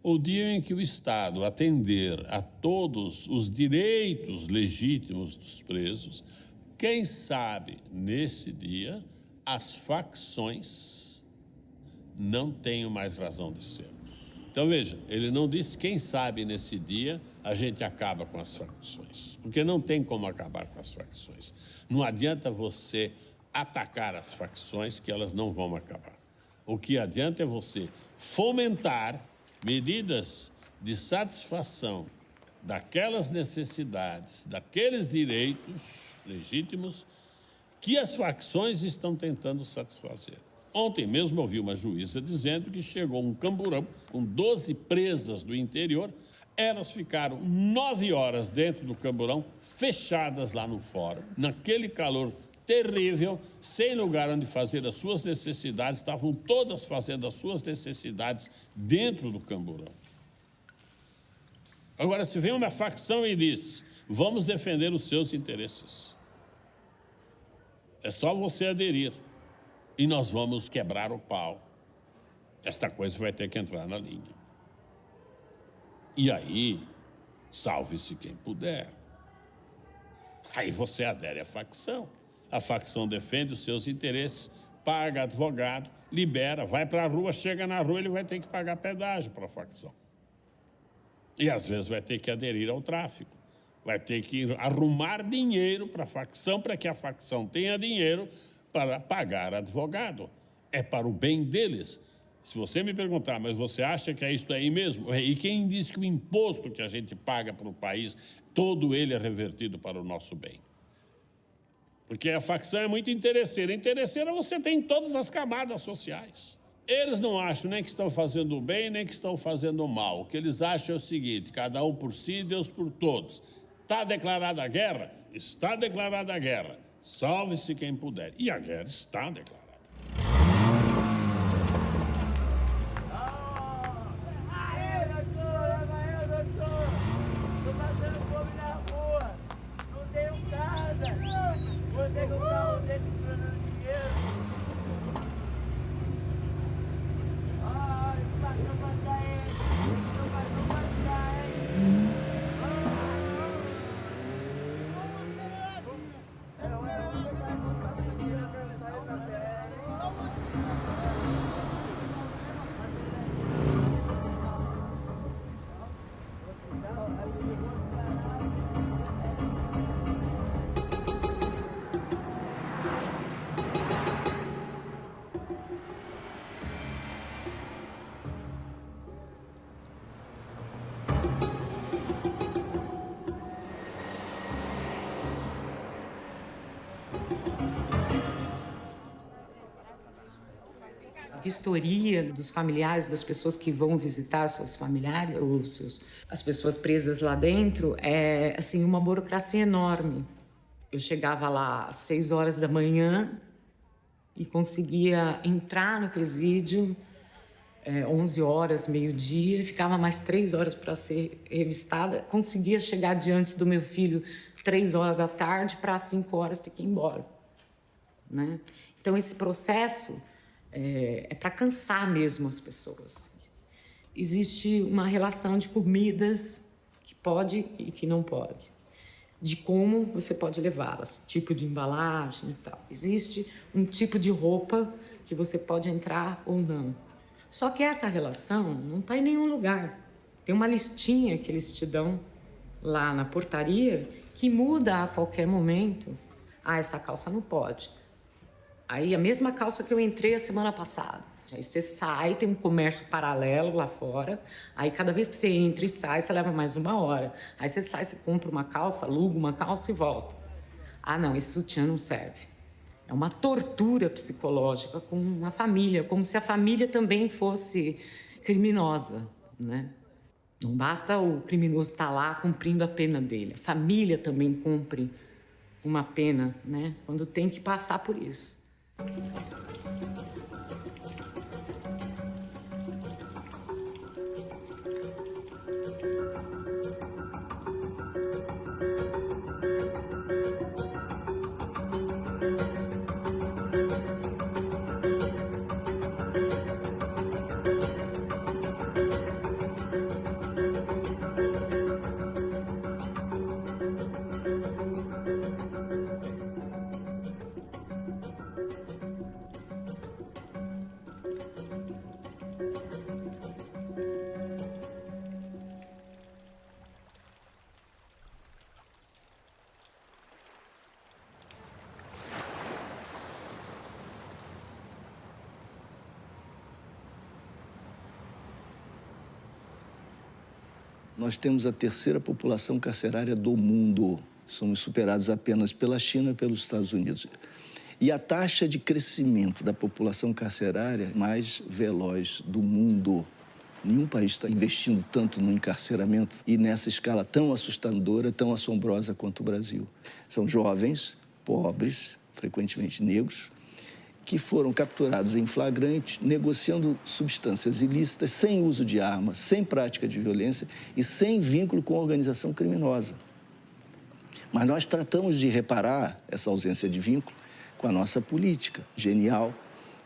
o dia em que o Estado atender a todos os direitos legítimos dos presos, quem sabe, nesse dia, as facções não tenham mais razão de ser. Então, veja, ele não disse, quem sabe nesse dia a gente acaba com as facções. Porque não tem como acabar com as facções. Não adianta você atacar as facções que elas não vão acabar. O que adianta é você fomentar medidas de satisfação daquelas necessidades, daqueles direitos legítimos que as facções estão tentando satisfazer. Ontem mesmo eu ouvi uma juíza dizendo que chegou um camburão com 12 presas do interior. Elas ficaram 9 horas dentro do camburão, fechadas lá no fórum, naquele calor terrível, sem lugar onde fazer as suas necessidades, estavam todas fazendo as suas necessidades dentro do camburão. Agora, se vem uma facção e diz, vamos defender os seus interesses, é só você aderir. E nós vamos quebrar o pau. Esta coisa vai ter que entrar na linha. E aí, salve-se quem puder. Aí você adere à facção. A facção defende os seus interesses, paga advogado, libera, vai para a rua, chega na rua, ele vai ter que pagar pedágio para a facção. E às vezes vai ter que aderir ao tráfico. Vai ter que arrumar dinheiro para a facção, para que a facção tenha dinheiro para pagar advogado. É para o bem deles. Se você me perguntar, mas você acha que é isso aí mesmo? E quem diz que o imposto que a gente paga para o país, todo ele é revertido para o nosso bem? Porque a facção é muito interesseira. Interesseira você tem em todas as camadas sociais. Eles não acham nem que estão fazendo o bem, nem que estão fazendo o mal. O que eles acham é o seguinte, cada um por si, Deus por todos. Está declarada a guerra? Está declarada a guerra. Salve-se quem puder. E a guerra está declarada. Aê, doutor! Tô passando fome na rua. Não tenho casa. Você que tá um desses planando dinheiro. Esse patrão passar ele. Não vai não passar, hein? Vistoria dos familiares, das pessoas que vão visitar seus familiares, ou as pessoas presas lá dentro, é assim, uma burocracia enorme. Eu chegava lá às 6 horas da manhã e conseguia entrar no presídio 11 horas, meio-dia, ficava mais 3 horas para ser revistada, conseguia chegar diante do meu filho 3 horas da tarde para às 5 horas ter que ir embora, né? Então esse processo é para cansar mesmo as pessoas. Existe uma relação de comidas que pode e que não pode, de como você pode levá-las, tipo de embalagem e tal. Existe um tipo de roupa que você pode entrar ou não. Só que essa relação não está em nenhum lugar. Tem uma listinha que eles te dão lá na portaria que muda a qualquer momento. Ah, essa calça não pode. Aí a mesma calça que eu entrei a semana passada. Aí você sai, tem um comércio paralelo lá fora. Aí cada vez que você entra e sai, você leva mais 1 hora. Aí você sai, você compra uma calça, aluga uma calça e volta. Ah, não, esse sutiã não serve. É uma tortura psicológica com a família, como se a família também fosse criminosa, né? Não basta o criminoso estar lá cumprindo a pena dele. A família também cumpre uma pena, né? Quando tem que passar por isso. Nós temos a 3ª população carcerária do mundo. Somos superados apenas pela China e pelos Estados Unidos. E a taxa de crescimento da população carcerária mais veloz do mundo. Nenhum país está investindo tanto no encarceramento e nessa escala tão assustadora, tão assombrosa quanto o Brasil. São jovens, pobres, frequentemente negros, que foram capturados em flagrante, negociando substâncias ilícitas, sem uso de armas, sem prática de violência e sem vínculo com a organização criminosa. Mas nós tratamos de reparar essa ausência de vínculo com a nossa política genial,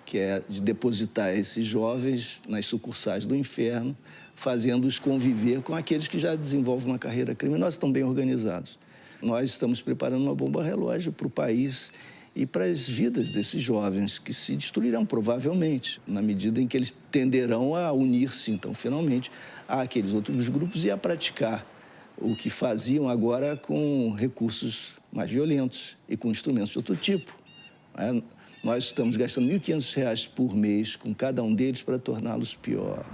que é de depositar esses jovens nas sucursais do inferno, fazendo-os conviver com aqueles que já desenvolvem uma carreira criminosa, estão bem organizados. Nós estamos preparando uma bomba relógio para o país e para as vidas desses jovens, que se destruirão provavelmente, na medida em que eles tenderão a unir-se, então, finalmente, àqueles outros grupos e a praticar o que faziam agora com recursos mais violentos e com instrumentos de outro tipo. Nós estamos gastando R$ 1.500 por mês com cada um deles para torná-los piores.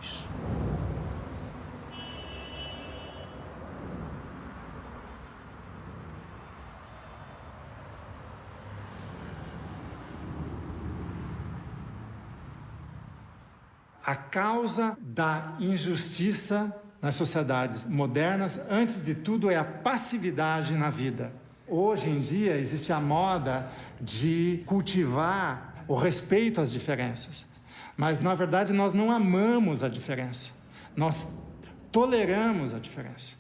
A causa da injustiça nas sociedades modernas, antes de tudo, é a passividade na vida. Hoje em dia, existe a moda de cultivar o respeito às diferenças. Mas, na verdade, nós não amamos a diferença. Nós toleramos a diferença,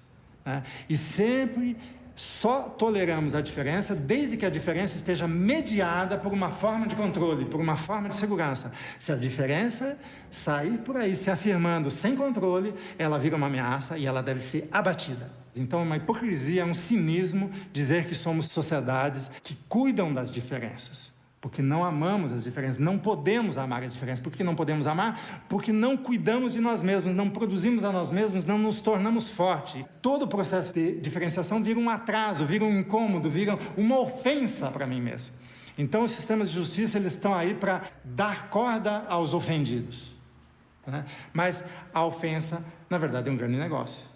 né? E sempre só toleramos a diferença desde que a diferença esteja mediada por uma forma de controle, por uma forma de segurança. Se a diferença sair por aí se afirmando sem controle, ela vira uma ameaça e ela deve ser abatida. Então, é uma hipocrisia, é um cinismo dizer que somos sociedades que cuidam das diferenças. Porque não amamos as diferenças, não podemos amar as diferenças. Por que não podemos amar? Porque não cuidamos de nós mesmos, não produzimos a nós mesmos, não nos tornamos fortes. Todo o processo de diferenciação vira um atraso, vira um incômodo, vira uma ofensa para mim mesmo. Então, os sistemas de justiça, eles estão aí para dar corda aos ofendidos, né? Mas a ofensa, na verdade, é um grande negócio.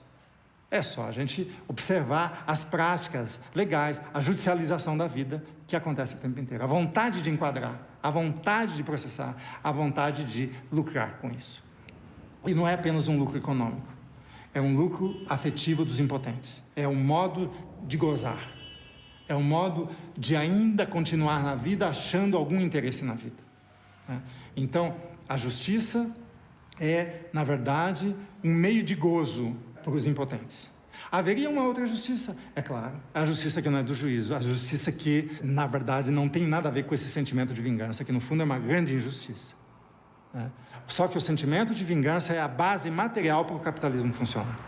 É só a gente observar as práticas legais, a judicialização da vida que acontece o tempo inteiro. A vontade de enquadrar, a vontade de processar, a vontade de lucrar com isso. E não é apenas um lucro econômico, é um lucro afetivo dos impotentes. É um modo de gozar, é um modo de ainda continuar na vida achando algum interesse na vida, né? Então, a justiça é, na verdade, um meio de gozo para os impotentes. Haveria uma outra justiça? É claro. A justiça que não é do juízo, a justiça que, na verdade, não tem nada a ver com esse sentimento de vingança, que, no fundo, é uma grande injustiça, né? Só que o sentimento de vingança é a base material para o capitalismo funcionar.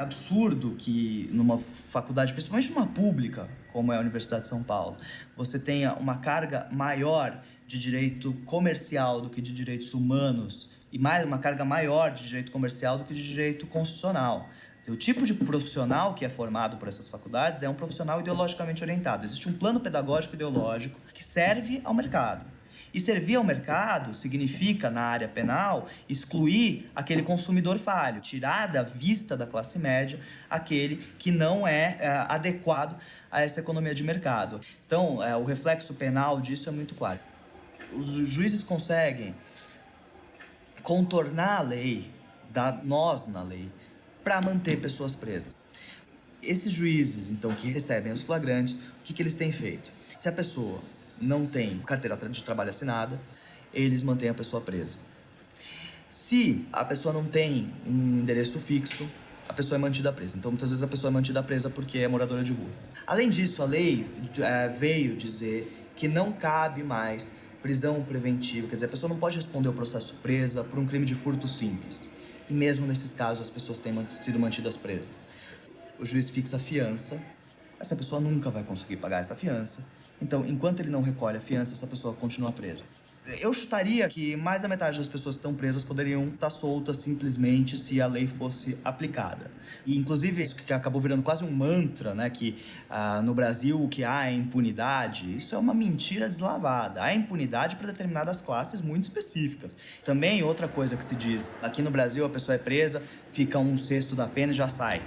absurdo que numa faculdade, principalmente numa pública, como é a Universidade de São Paulo, você tenha uma carga maior de direito comercial do que de direitos humanos e uma carga maior de direito comercial do que de direito constitucional. O tipo de profissional que é formado por essas faculdades é um profissional ideologicamente orientado. Existe um plano pedagógico ideológico que serve ao mercado. E servir ao mercado significa, na área penal, excluir aquele consumidor falho, tirar da vista da classe média aquele que não é adequado a essa economia de mercado. Então, o reflexo penal disso é muito claro. Os juízes conseguem contornar a lei, dar nós na lei, para manter pessoas presas. Esses juízes, então, que recebem os flagrantes, o que eles têm feito? Se a pessoa não tem carteira de trabalho assinada, eles mantêm a pessoa presa. Se a pessoa não tem um endereço fixo, a pessoa é mantida presa. Então, muitas vezes a pessoa é mantida presa porque é moradora de rua. Além disso, a lei veio dizer que não cabe mais prisão preventiva, quer dizer, a pessoa não pode responder ao processo presa por um crime de furto simples. E mesmo nesses casos, as pessoas têm sido mantidas presas. O juiz fixa a fiança, essa pessoa nunca vai conseguir pagar essa fiança. Então, enquanto ele não recolhe a fiança, essa pessoa continua presa. Eu chutaria que mais da metade das pessoas que estão presas poderiam estar soltas simplesmente se a lei fosse aplicada. E, inclusive, isso que acabou virando quase um mantra, né? Que no Brasil o que há é impunidade. Isso é uma mentira deslavada. Há impunidade para determinadas classes muito específicas. Também, outra coisa que se diz, aqui no Brasil a pessoa é presa, fica 1/6 da pena e já sai.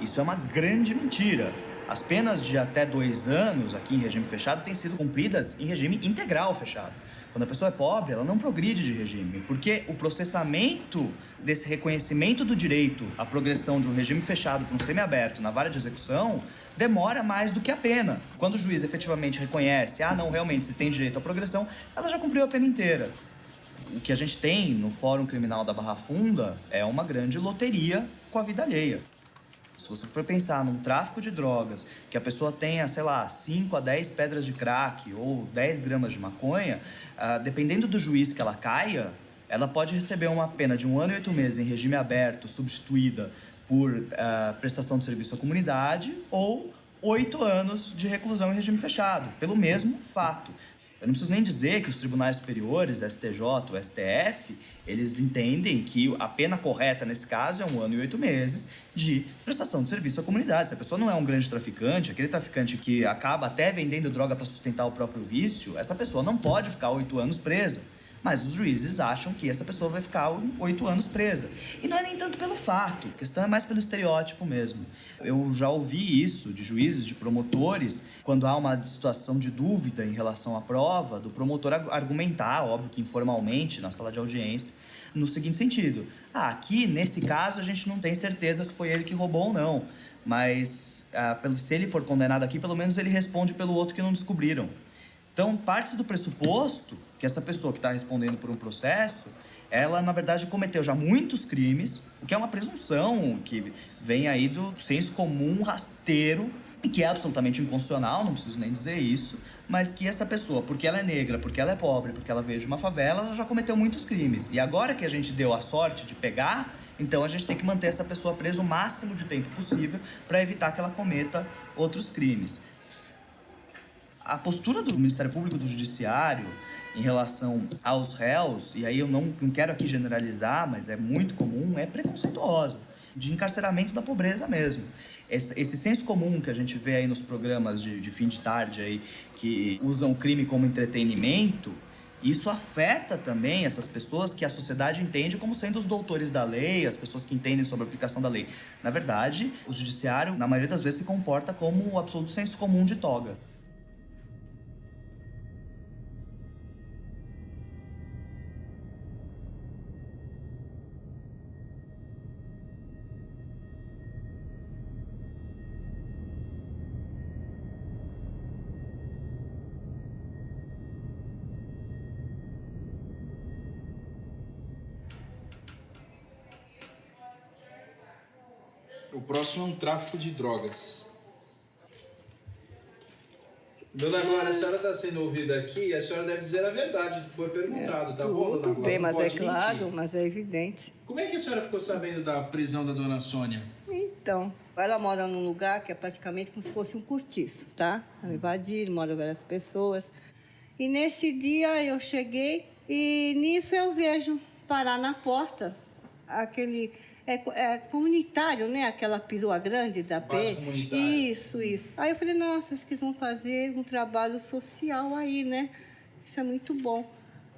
Isso é uma grande mentira. As penas de até 2 anos aqui em regime fechado têm sido cumpridas em regime integral fechado. Quando a pessoa é pobre, ela não progride de regime, porque o processamento desse reconhecimento do direito à progressão de um regime fechado para um semiaberto na vara de execução demora mais do que a pena. Quando o juiz efetivamente reconhece, não, realmente, você tem direito à progressão, ela já cumpriu a pena inteira. O que a gente tem no Fórum Criminal da Barra Funda é uma grande loteria com a vida alheia. Se você for pensar num tráfico de drogas, que a pessoa tenha, 5 a 10 pedras de crack ou 10 gramas de maconha, dependendo do juiz que ela caia, ela pode receber uma pena de 1 ano e 8 meses em regime aberto, substituída por prestação de serviço à comunidade, ou 8 anos de reclusão em regime fechado, pelo mesmo fato. Eu não preciso nem dizer que os tribunais superiores, STJ, o STF, eles entendem que a pena correta nesse caso é 1 ano e 8 meses de prestação de serviço à comunidade. Se a pessoa não é um grande traficante, aquele traficante que acaba até vendendo droga para sustentar o próprio vício, essa pessoa não pode ficar 8 anos presa. Mas os juízes acham que essa pessoa vai ficar 8 anos presa. E não é nem tanto pelo fato, a questão é mais pelo estereótipo mesmo. Eu já ouvi isso de juízes, de promotores, quando há uma situação de dúvida em relação à prova, do promotor argumentar, óbvio que informalmente, na sala de audiência, no seguinte sentido: aqui, nesse caso, a gente não tem certeza se foi ele que roubou ou não, mas se ele for condenado aqui, pelo menos ele responde pelo outro que não descobriram. Então, parte do pressuposto que essa pessoa que está respondendo por um processo, ela, na verdade, cometeu já muitos crimes, o que é uma presunção que vem aí do senso comum rasteiro, e que é absolutamente inconstitucional, não preciso nem dizer isso, mas que essa pessoa, porque ela é negra, porque ela é pobre, porque ela veio de uma favela, ela já cometeu muitos crimes. E agora que a gente deu a sorte de pegar, então a gente tem que manter essa pessoa presa o máximo de tempo possível para evitar que ela cometa outros crimes. A postura do Ministério Público, do Judiciário, em relação aos réus, e aí eu não quero aqui generalizar, mas é muito comum, é preconceituosa, de encarceramento da pobreza mesmo. Esse senso comum que a gente vê aí nos programas de fim de tarde, aí, que usam o crime como entretenimento, isso afeta também essas pessoas que a sociedade entende como sendo os doutores da lei, as pessoas que entendem sobre a aplicação da lei. Na verdade, o Judiciário, na maioria das vezes, se comporta como o absoluto senso comum de toga. O próximo é um tráfico de drogas. Dona Glória, a senhora está sendo ouvida aqui e a senhora deve dizer a verdade do que foi perguntado, tá bom, Dona Glória? Bem, mas não é pode claro, mentir. mas é evidente. Como é que a senhora ficou sabendo da prisão da Dona Sônia? Então, ela mora num lugar que é praticamente como se fosse um cortiço, tá? Ela invadiram, moram várias pessoas. E nesse dia eu cheguei e nisso eu vejo parar na porta aquele... É comunitário, né? Aquela perua grande da P. Isso. Aí eu falei, nossa, acho que eles vão fazer um trabalho social aí, né? Isso é muito bom.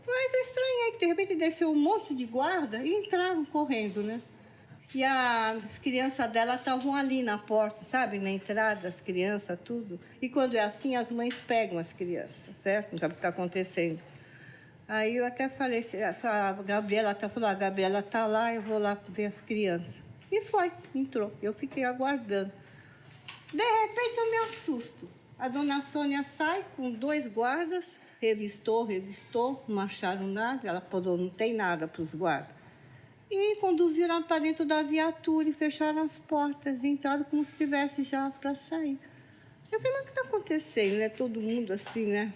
Mas eu estranhei que de repente desceu um monte de guarda e entraram correndo, né? E as crianças dela estavam ali na porta, sabe? Na entrada, as crianças, tudo. E quando é assim, as mães pegam as crianças, certo? Não sabe o que está acontecendo. Aí eu até falei, a Gabriela falou, a Gabriela tá lá, eu vou lá ver as crianças. E foi, entrou. Eu fiquei aguardando. De repente eu me assusto. A dona Sônia sai com 2 guardas, revistou, não acharam nada. Ela falou, não tem nada para os guardas. E conduziram para dentro da viatura e fecharam as portas. E entraram como se estivesse já para sair. Eu falei, mas o que está acontecendo, né? Todo mundo assim, né?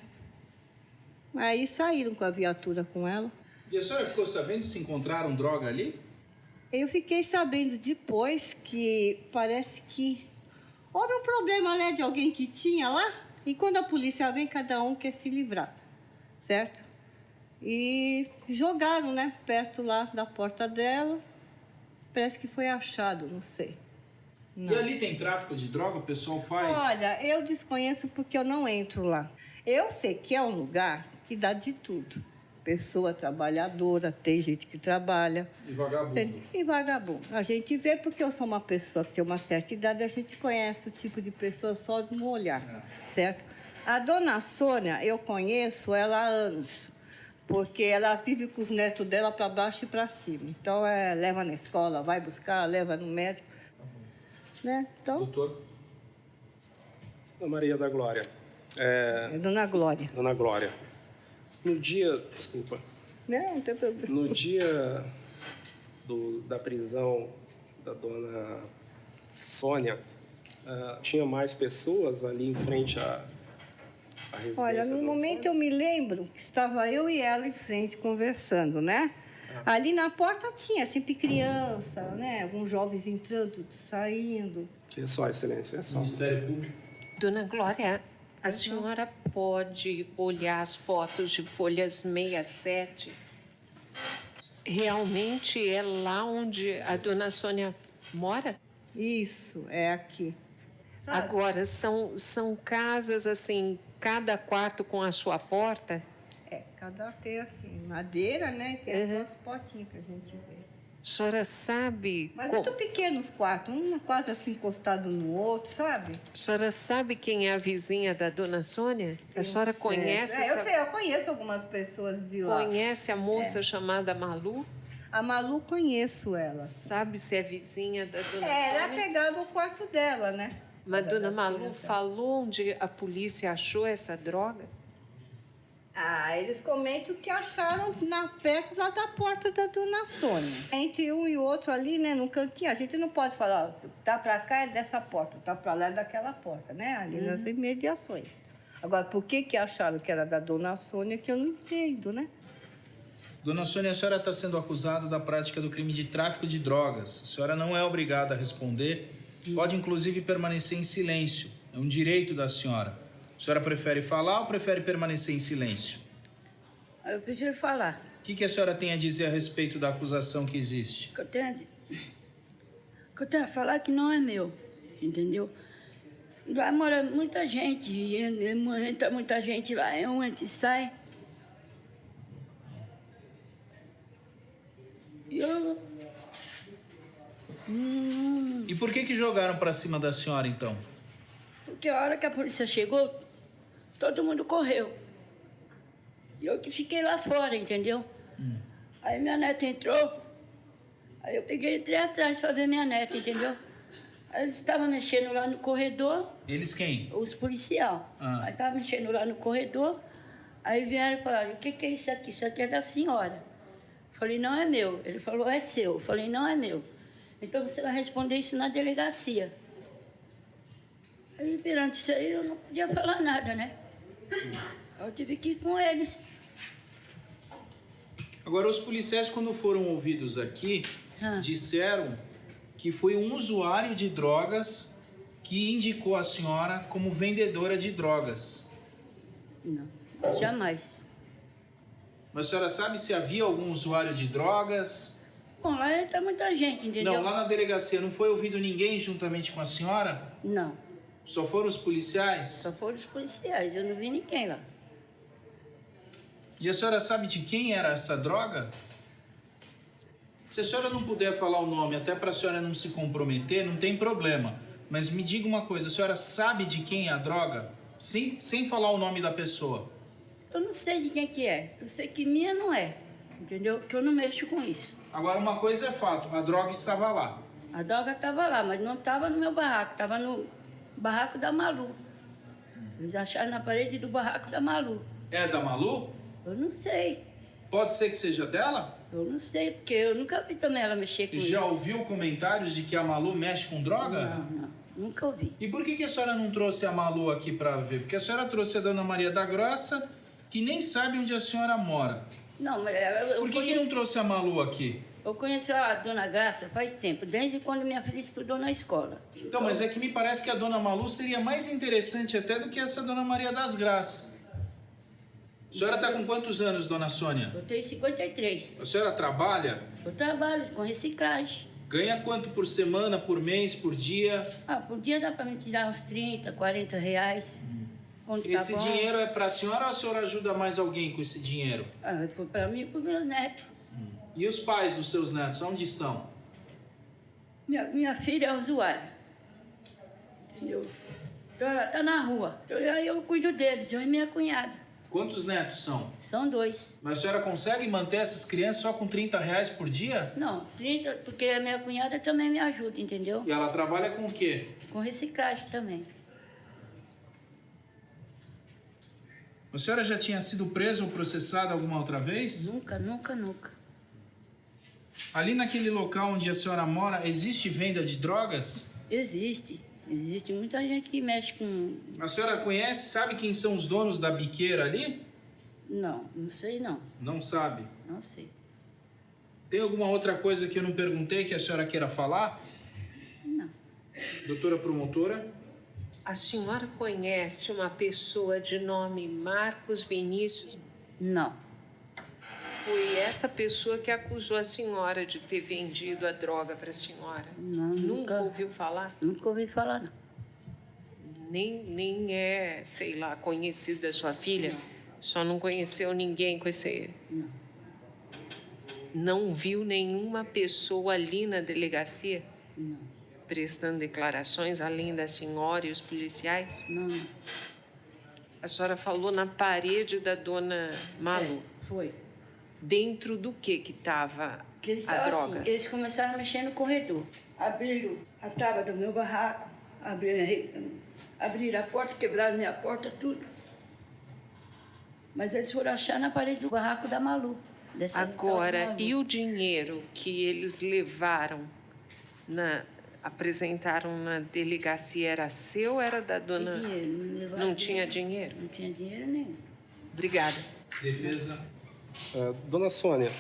Aí saíram com a viatura com ela. E a senhora ficou sabendo se encontraram droga ali? Eu fiquei sabendo depois que parece que houve um problema, né, de alguém que tinha lá. E quando a polícia vem, cada um quer se livrar, certo? E jogaram, né, perto lá da porta dela. Parece que foi achado, não sei. Não. E ali tem tráfico de droga? O pessoal faz? Olha, eu desconheço porque eu não entro lá. Eu sei que é um lugar que dá de tudo. Pessoa trabalhadora, tem gente que trabalha. E vagabundo. E vagabundo. A gente vê porque eu sou uma pessoa que tem uma certa idade, a gente conhece o tipo de pessoa só no olhar, certo? A dona Sônia, eu conheço ela há anos, porque ela vive com os netos dela para baixo e para cima. Então, leva na escola, vai buscar, leva no médico. Né? Então... Doutor? Dona Maria da Glória. Dona Glória. Dona Glória. No dia... Desculpa. Não tem problema. No dia da prisão da dona Sônia, tinha mais pessoas ali em frente à residência? Olha, no momento eu me lembro que estava eu e ela em frente conversando, né? Ali na porta tinha sempre criança, né? Alguns jovens entrando, saindo. Que é só, Excelência, é só. Ministério Público. Dona Glória, a senhora pode olhar as fotos de folhas 67? Realmente é lá onde a dona Sônia mora? Isso, é aqui. Sabe? Agora, são casas assim, cada quarto com a sua porta? Cada tem assim, madeira, né? Tem só as portinhas que a gente vê. A senhora sabe... Mas muito pequenos os quartos, um quase assim encostado no outro, sabe? A senhora sabe quem é a vizinha da dona Sônia? A senhora conhece eu conheço algumas pessoas de lá. Conhece a moça chamada Malu? A Malu, conheço ela. Sabe se é vizinha da dona Sônia? Ela é pegada ao quarto dela, né? Mas dona Malu falou onde a polícia achou essa droga? Eles comentam que acharam perto lá da porta da dona Sônia. Entre um e outro ali, né, num cantinho. A gente não pode falar, tá pra cá é dessa porta, tá pra lá é daquela porta, né? Ali nas imediações. Agora, por que acharam que era da dona Sônia, que eu não entendo, né? Dona Sônia, a senhora está sendo acusada da prática do crime de tráfico de drogas. A senhora não é obrigada a responder. Pode, inclusive, permanecer em silêncio. É um direito da senhora. A senhora prefere falar ou prefere permanecer em silêncio? Eu prefiro falar. O que a senhora tem a dizer a respeito da acusação que existe? O que eu tenho a falar que não é meu, entendeu? Lá mora muita gente, entra muita gente lá, um entra e sai. E por que jogaram pra cima da senhora, então? Porque a hora que a polícia chegou, todo mundo correu. E eu que fiquei lá fora, entendeu? Aí minha neta entrou, aí eu peguei e entrei atrás pra ver minha neta, entendeu? Aí eles estavam mexendo lá no corredor. Eles quem? Os policiais. Aí estavam mexendo lá no corredor, aí vieram e falaram, o que é isso aqui? Isso aqui é da senhora. Eu falei, não é meu. Ele falou, é seu. Eu falei, não é meu. Então você vai responder isso na delegacia. Aí, perante isso aí, eu não podia falar nada, né? Eu tive que ir com eles. Agora, os policiais, quando foram ouvidos aqui, disseram que foi um usuário de drogas que indicou a senhora como vendedora de drogas. Não, jamais. Mas a senhora sabe se havia algum usuário de drogas? Bom, lá entra muita gente, entendeu? Não, lá na delegacia não foi ouvido ninguém juntamente com a senhora? Não. Só foram os policiais? Só foram os policiais, eu não vi ninguém lá. E a senhora sabe de quem era essa droga? Se a senhora não puder falar o nome, até para a senhora não se comprometer, não tem problema. Mas me diga uma coisa, a senhora sabe de quem é a droga? Sem falar o nome da pessoa. Eu não sei de quem que é. Eu sei que minha não é, entendeu? Que eu não mexo com isso. Agora, uma coisa é fato, a droga estava lá. A droga estava lá, mas não estava no meu barraco, estava no barraco da Malu. Eles acharam na parede do barraco da Malu. É da Malu? Eu não sei. Pode ser que seja dela? Eu não sei, porque eu nunca vi também ela mexer com isso. Já ouviu comentários de que a Malu mexe com droga? Não, nunca ouvi. E por que a senhora não trouxe a Malu aqui para ver? Porque a senhora trouxe a Dona Maria da Grossa, que nem sabe onde a senhora mora. Não, mas Por que não trouxe a Malu aqui? Eu conheci a Dona Graça faz tempo, desde quando minha filha estudou na escola. Então, mas é que me parece que a Dona Malu seria mais interessante até do que essa Dona Maria das Graças. A senhora está com quantos anos, Dona Sônia? Eu tenho 53. A senhora trabalha? Eu trabalho com reciclagem. Ganha quanto por semana, por mês, por dia? Por dia dá para me tirar uns 30, 40 reais. Quando tá Esse bom. dinheiro é para a senhora ou a senhora ajuda mais alguém com esse dinheiro? Foi para mim e para os meus netos. E os pais dos seus netos, onde estão? Minha filha é usuária. Entendeu? Então ela tá na rua. Então aí eu cuido deles, eu e minha cunhada. Quantos netos são? São 2. Mas a senhora consegue manter essas crianças só com 30 reais por dia? Não, 30, porque a minha cunhada também me ajuda, entendeu? E ela trabalha com o quê? Com reciclagem também. A senhora já tinha sido presa ou processada alguma outra vez? Nunca, nunca, nunca. Ali naquele local onde a senhora mora, existe venda de drogas? Existe. Existe muita gente que mexe com... A senhora conhece, sabe quem são os donos da biqueira ali? Não, não sei não. Não sabe? Não sei. Tem alguma outra coisa que eu não perguntei que a senhora queira falar? Não. Doutora promotora? A senhora conhece uma pessoa de nome Marcos Vinícius? Não. Foi essa pessoa que acusou a senhora de ter vendido a droga para a senhora? Não, Nunca ouviu falar? Nunca ouvi falar, não. Nem é, sei lá, conhecido da sua filha? Só não conheceu ninguém com esse... Não. Não viu nenhuma pessoa ali na delegacia? Não. Prestando declarações além da senhora e os policiais? Não. A senhora falou na parede da dona Malu. Foi. Dentro do que estava a droga? Assim, eles começaram a mexer no corredor. Abriram a tábua do meu barraco, abriram a porta, quebraram minha porta, tudo. Mas eles foram achar na parede do barraco da Malu. Agora, e o dinheiro que eles levaram, apresentaram na delegacia, era seu ou era da dona... Não tinha dinheiro? Não tinha dinheiro nenhum. Obrigada. Defesa. Dona Sônia,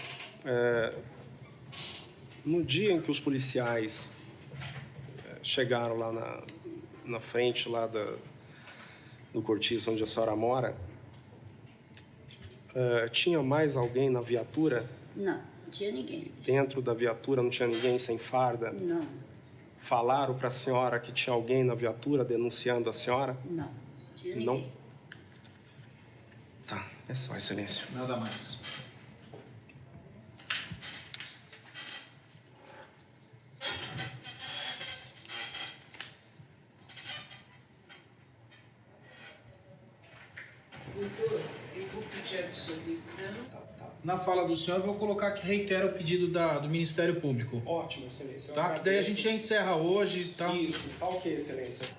no dia em que os policiais chegaram lá na frente lá do cortiço onde a senhora mora, tinha mais alguém na viatura? Não, não tinha ninguém. Dentro da viatura não tinha ninguém sem farda? Não. Falaram para a senhora que tinha alguém na viatura denunciando a senhora? Não, não tinha ninguém. Não? Tá, é só, excelência. Nada mais. Doutor, eu vou pedir a dissolução. Na fala do senhor, eu vou colocar que reitera o pedido do Ministério Público. Ótimo, excelência. Tá? Que daí a gente já encerra hoje, tá? Isso, tá ok, excelência.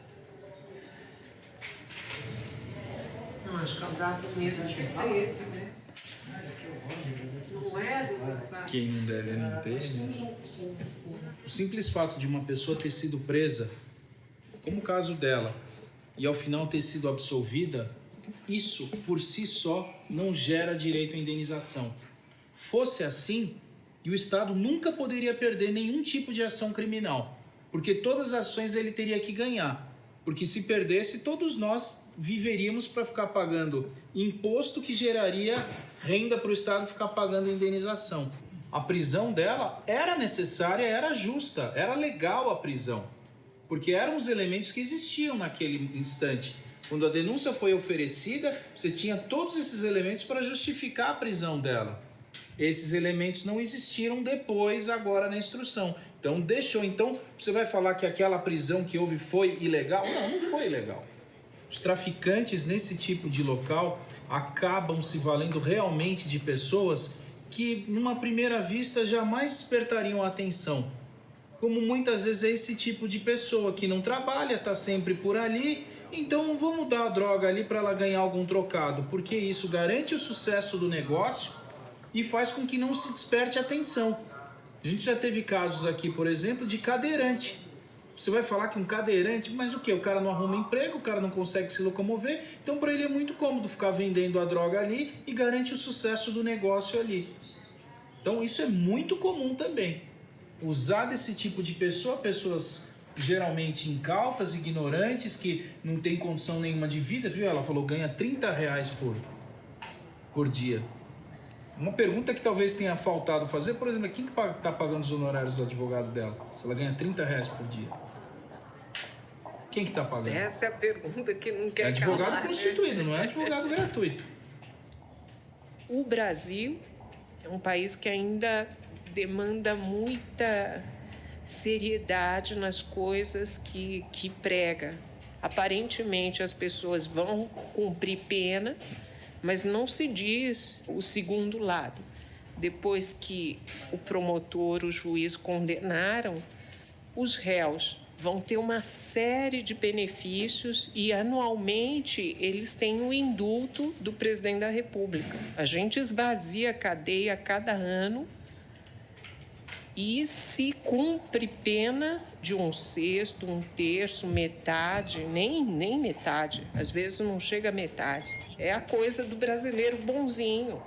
Não, acho que causar medo, certeza, né? Não é, doutor? Quem não deve não ter, né? O simples fato de uma pessoa ter sido presa, como o caso dela, e ao final ter sido absolvida, isso por si só não gera direito à indenização. Fosse assim, E o Estado nunca poderia perder nenhum tipo de ação criminal, porque todas as ações ele teria que ganhar. Porque se perdesse, todos nós viveríamos para ficar pagando imposto que geraria renda para o Estado ficar pagando indenização. A prisão dela era necessária, era justa, era legal a prisão, porque eram os elementos que existiam naquele instante. Quando a denúncia foi oferecida, você tinha todos esses elementos para justificar a prisão dela. Esses elementos não existiram depois, agora na instrução. Então deixou. Então você vai falar que aquela prisão que houve foi ilegal? Não, não foi ilegal. Os traficantes nesse tipo de local acabam se valendo realmente de pessoas que, numa primeira vista, jamais despertariam a atenção. Como muitas vezes é esse tipo de pessoa que não trabalha, está sempre por ali, então vamos dar a droga ali para ela ganhar algum trocado, porque isso garante o sucesso do negócio e faz com que não se desperte a atenção. A gente já teve casos aqui, por exemplo, de cadeirante. Você vai falar que um cadeirante, mas o quê? O cara não arruma emprego, o cara não consegue se locomover, então para ele é muito cômodo ficar vendendo a droga ali e garante o sucesso do negócio ali. Então isso é muito comum também. Usar desse tipo de pessoa, pessoas geralmente incautas, ignorantes, que não tem condição nenhuma de vida, viu? Ela falou, ganha R$30 por dia. Uma pergunta que talvez tenha faltado fazer, por exemplo, quem que está pagando os honorários do advogado dela? Se ela ganha R$30 por dia. Quem que está pagando? Essa é a pergunta que não quer calar. É advogado calar, constituído, não é advogado gratuito. O Brasil é um país que ainda demanda muita seriedade nas coisas que prega. Aparentemente as pessoas vão cumprir pena, mas não se diz o segundo lado. Depois que o promotor, o juiz condenaram, os réus vão ter uma série de benefícios e anualmente eles têm o indulto do presidente da República. A gente esvazia a cadeia a cada ano e se cumpre pena de 1/6, 1/3, metade, nem metade. Às vezes não chega a metade. É a coisa do brasileiro bonzinho.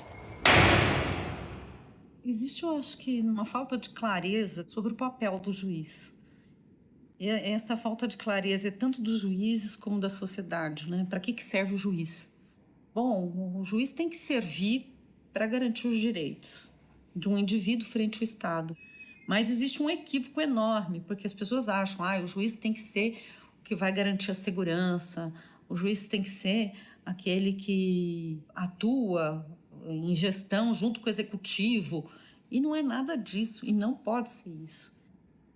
Existe, eu acho que, uma falta de clareza sobre o papel do juiz. E essa falta de clareza é tanto dos juízes como da sociedade, né? Para que serve o juiz? Bom, o juiz tem que servir para garantir os direitos de um indivíduo frente ao Estado. Mas existe um equívoco enorme, porque as pessoas acham o juiz tem que ser o que vai garantir a segurança, o juiz tem que ser aquele que atua em gestão junto com o executivo. E não é nada disso, e não pode ser isso.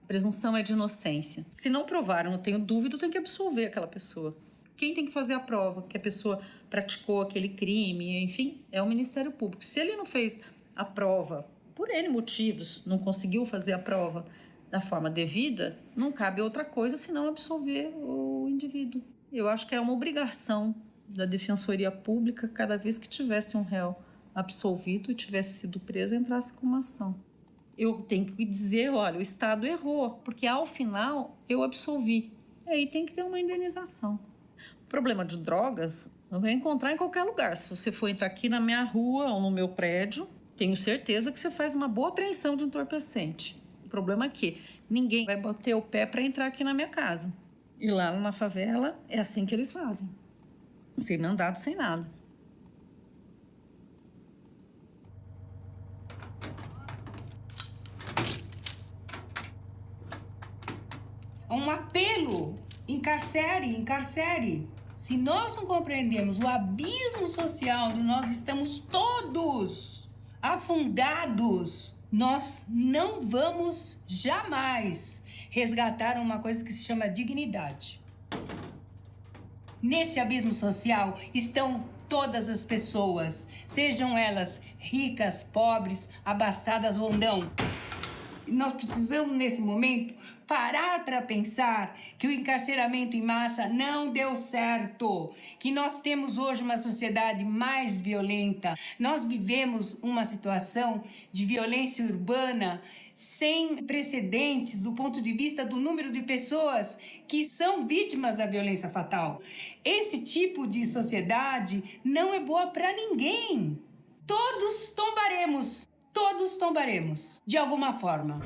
A presunção é de inocência. Se não provaram, eu tenho dúvida, eu tenho que absolver aquela pessoa. Quem tem que fazer a prova que a pessoa praticou aquele crime, enfim, é o Ministério Público. Se ele não fez a prova, por N motivos, não conseguiu fazer a prova da forma devida, não cabe outra coisa senão absolver o indivíduo. Eu acho que é uma obrigação da Defensoria Pública, cada vez que tivesse um réu absolvido e tivesse sido preso, entrasse com uma ação. Eu tenho que dizer, olha, o Estado errou, porque ao final eu absolvi. E aí tem que ter uma indenização. O problema de drogas eu vou encontrar em qualquer lugar. Se você for entrar aqui na minha rua ou no meu prédio, tenho certeza que você faz uma boa apreensão de entorpecente. O problema é que ninguém vai bater o pé para entrar aqui na minha casa. E lá na favela é assim que eles fazem. Sem mandado, sem nada. Um apelo, encarcere. Se nós não compreendemos o abismo social onde nós estamos todos afundados, nós não vamos jamais resgatar uma coisa que se chama dignidade. Nesse abismo social estão todas as pessoas, sejam elas ricas, pobres, abastadas ou não. Nós precisamos, nesse momento, parar para pensar que o encarceramento em massa não deu certo, que nós temos hoje uma sociedade mais violenta. Nós vivemos uma situação de violência urbana sem precedentes do ponto de vista do número de pessoas que são vítimas da violência fatal. Esse tipo de sociedade não é boa para ninguém. Todos tombaremos. todos tombaremos, de alguma forma.